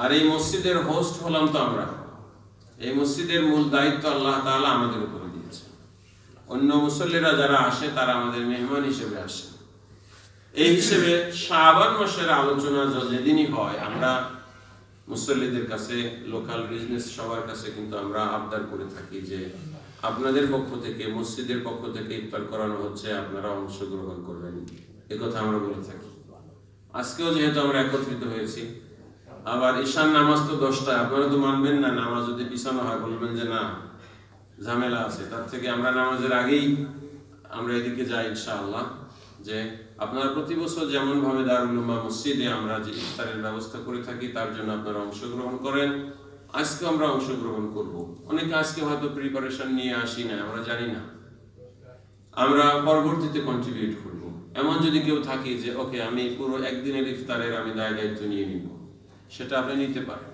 আর এই মসজিদের হোস্ট হলাম তো আমরা। এই মসজিদের মূল দায়িত্ব আল্লাহ তাআলা আমাদের উপরে দিয়েছে। অন্য মুসল্লিরা যারা আসে তারা আমাদের মেহমান হিসেবে আসে। এই হিসেবে শাবান মাসের আলোচনা যেদিনই হয়, আমরা মুসল্লিদের কাছে, লোকাল বিজনেস সবার কাছে কিন্তু আমরা আবদার করে থাকি যে আপনাদের পক্ষ থেকে, মসজিদের পক্ষ থেকে ইফতার করানো হচ্ছে, আপনারা অংশগ্রহণ করবেন, একথা আমরা বলে থাকি। আজকেও যেহেতু আমরা একত্রিত হয়েছি, আবার ঈশান নামাজ তো 10টায়, আপনারা তো মানবেন না নামাজ যদি পিছানো হয়, বলবেন যে না ঝামেলা আছে, তার থেকে আমরা নামাজের আগেই আমরা এদিকে যাই ইনশাআল্লাহ। যে আপনারা প্রতি বছর যেমন ভাবে দারুল উলুমা মসজিদে আমরা যে ইফতারের ব্যবস্থা করে থাকি, তার জন্য আপনারা অংশগ্রহণ করেন। আজকে আমরা অংশগ্রহণ করব। অনেকে আজকে হয়তো প্রিপারেশন নিয়ে আসি না, আমরা জানি না, আমরা পরবর্তীতে কন্ট্রিবিউট করব। এমন যদি কেউ থাকে যে ওকে আমি পুরো একদিনের ইফতারের আমি দায়িত্ব নিয়ে নিব, সেটা আপনি নিতে পারেন।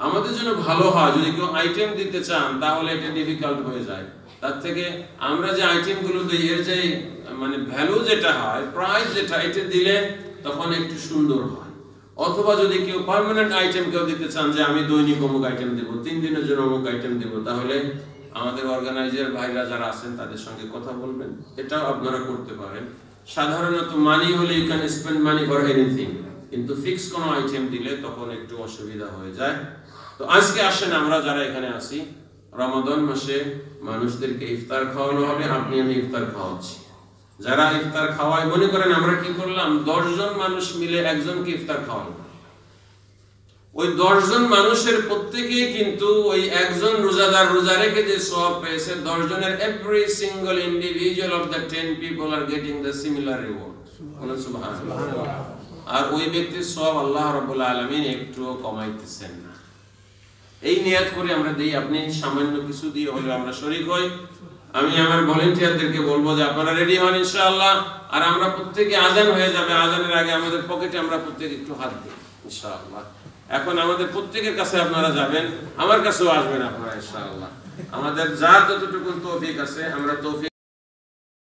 আমাদের জন্য ভালো হয় যদি কেউ আইটেম দিতে চান, তাহলে এটা ডিফিকাল্ট হয়ে যায়। তার থেকে আমরা যে আইটেমগুলো দিই, এর যে মানে ভ্যালু যেটা হয়, প্রাইস যেটা, এটা দিলে তখন একটু সুন্দর হয়। অথবা যদি কেউ পার্মানেন্ট আইটেম কেউ দিতে চান যে আমি দৈনিক অমুক আইটেম দেব, 3 দিনের জন্য অমুক আইটেম দেব, তাহলে আমাদের অর্গানাইজার ভাইরা যারা আছেন তাদের সঙ্গে কথা বলবেন, এটাও আপনারা করতে পারেন। সাধারণত মানি হলে you can spend money for anything, কিন্তু ফিক্স কোনো আইটেম দিলে তখন একটু অসুবিধা হয়ে যায়। তো আজকে আসেন আমরা যারা এখানে আছি, রমাদান মাসে মানুষদেরকে ইফতার খাওয়ানো হবে। আপনি আমি ইফতার খাওয়াচ্ছি। যারা ইফতার খাওয়ায়, মনে করেন আমরা কি করলাম, 10 জন মানুষ মিলে একজনকে ইফতার খাওয়ালাম। ওই 10 জন মানুষের প্রত্যেকেই কিন্তু ওই একজন রোজাদার রোজা রেখে যে সওয়াব পেয়েছে, 10 জনের every single individual of the 10 people are getting the similar reward। সুবহানাল্লাহ। আর ওই ব্যক্তির সওয়াব আল্লাহ রাব্বুল আলামিন একটুও কমাইতেছেন না। এই নিয়ত করে আমরা দেই, আপনি সামান্য কিছু দিয়ে হলে আমরা শরীক হই। আমি আমার ভলান্টিয়ারদেরকে বলবো যে আপনারা রেডি হন ইনশাআল্লাহ। আর আমরা প্রত্যেকে, আজান হয়ে যাবে, আজানের আগে আমাদের পকেটে আমরা প্রত্যেকে একটু হাত দিই ইনশাআল্লাহ। এখন আমাদের প্রত্যেকের কাছে আপনারা যাবেন, আমার কাছেও আসবেন আপনারা ইনশাআল্লাহ। আমাদের যার যতটুকু তৌফিক আছে আমরা তৌফিক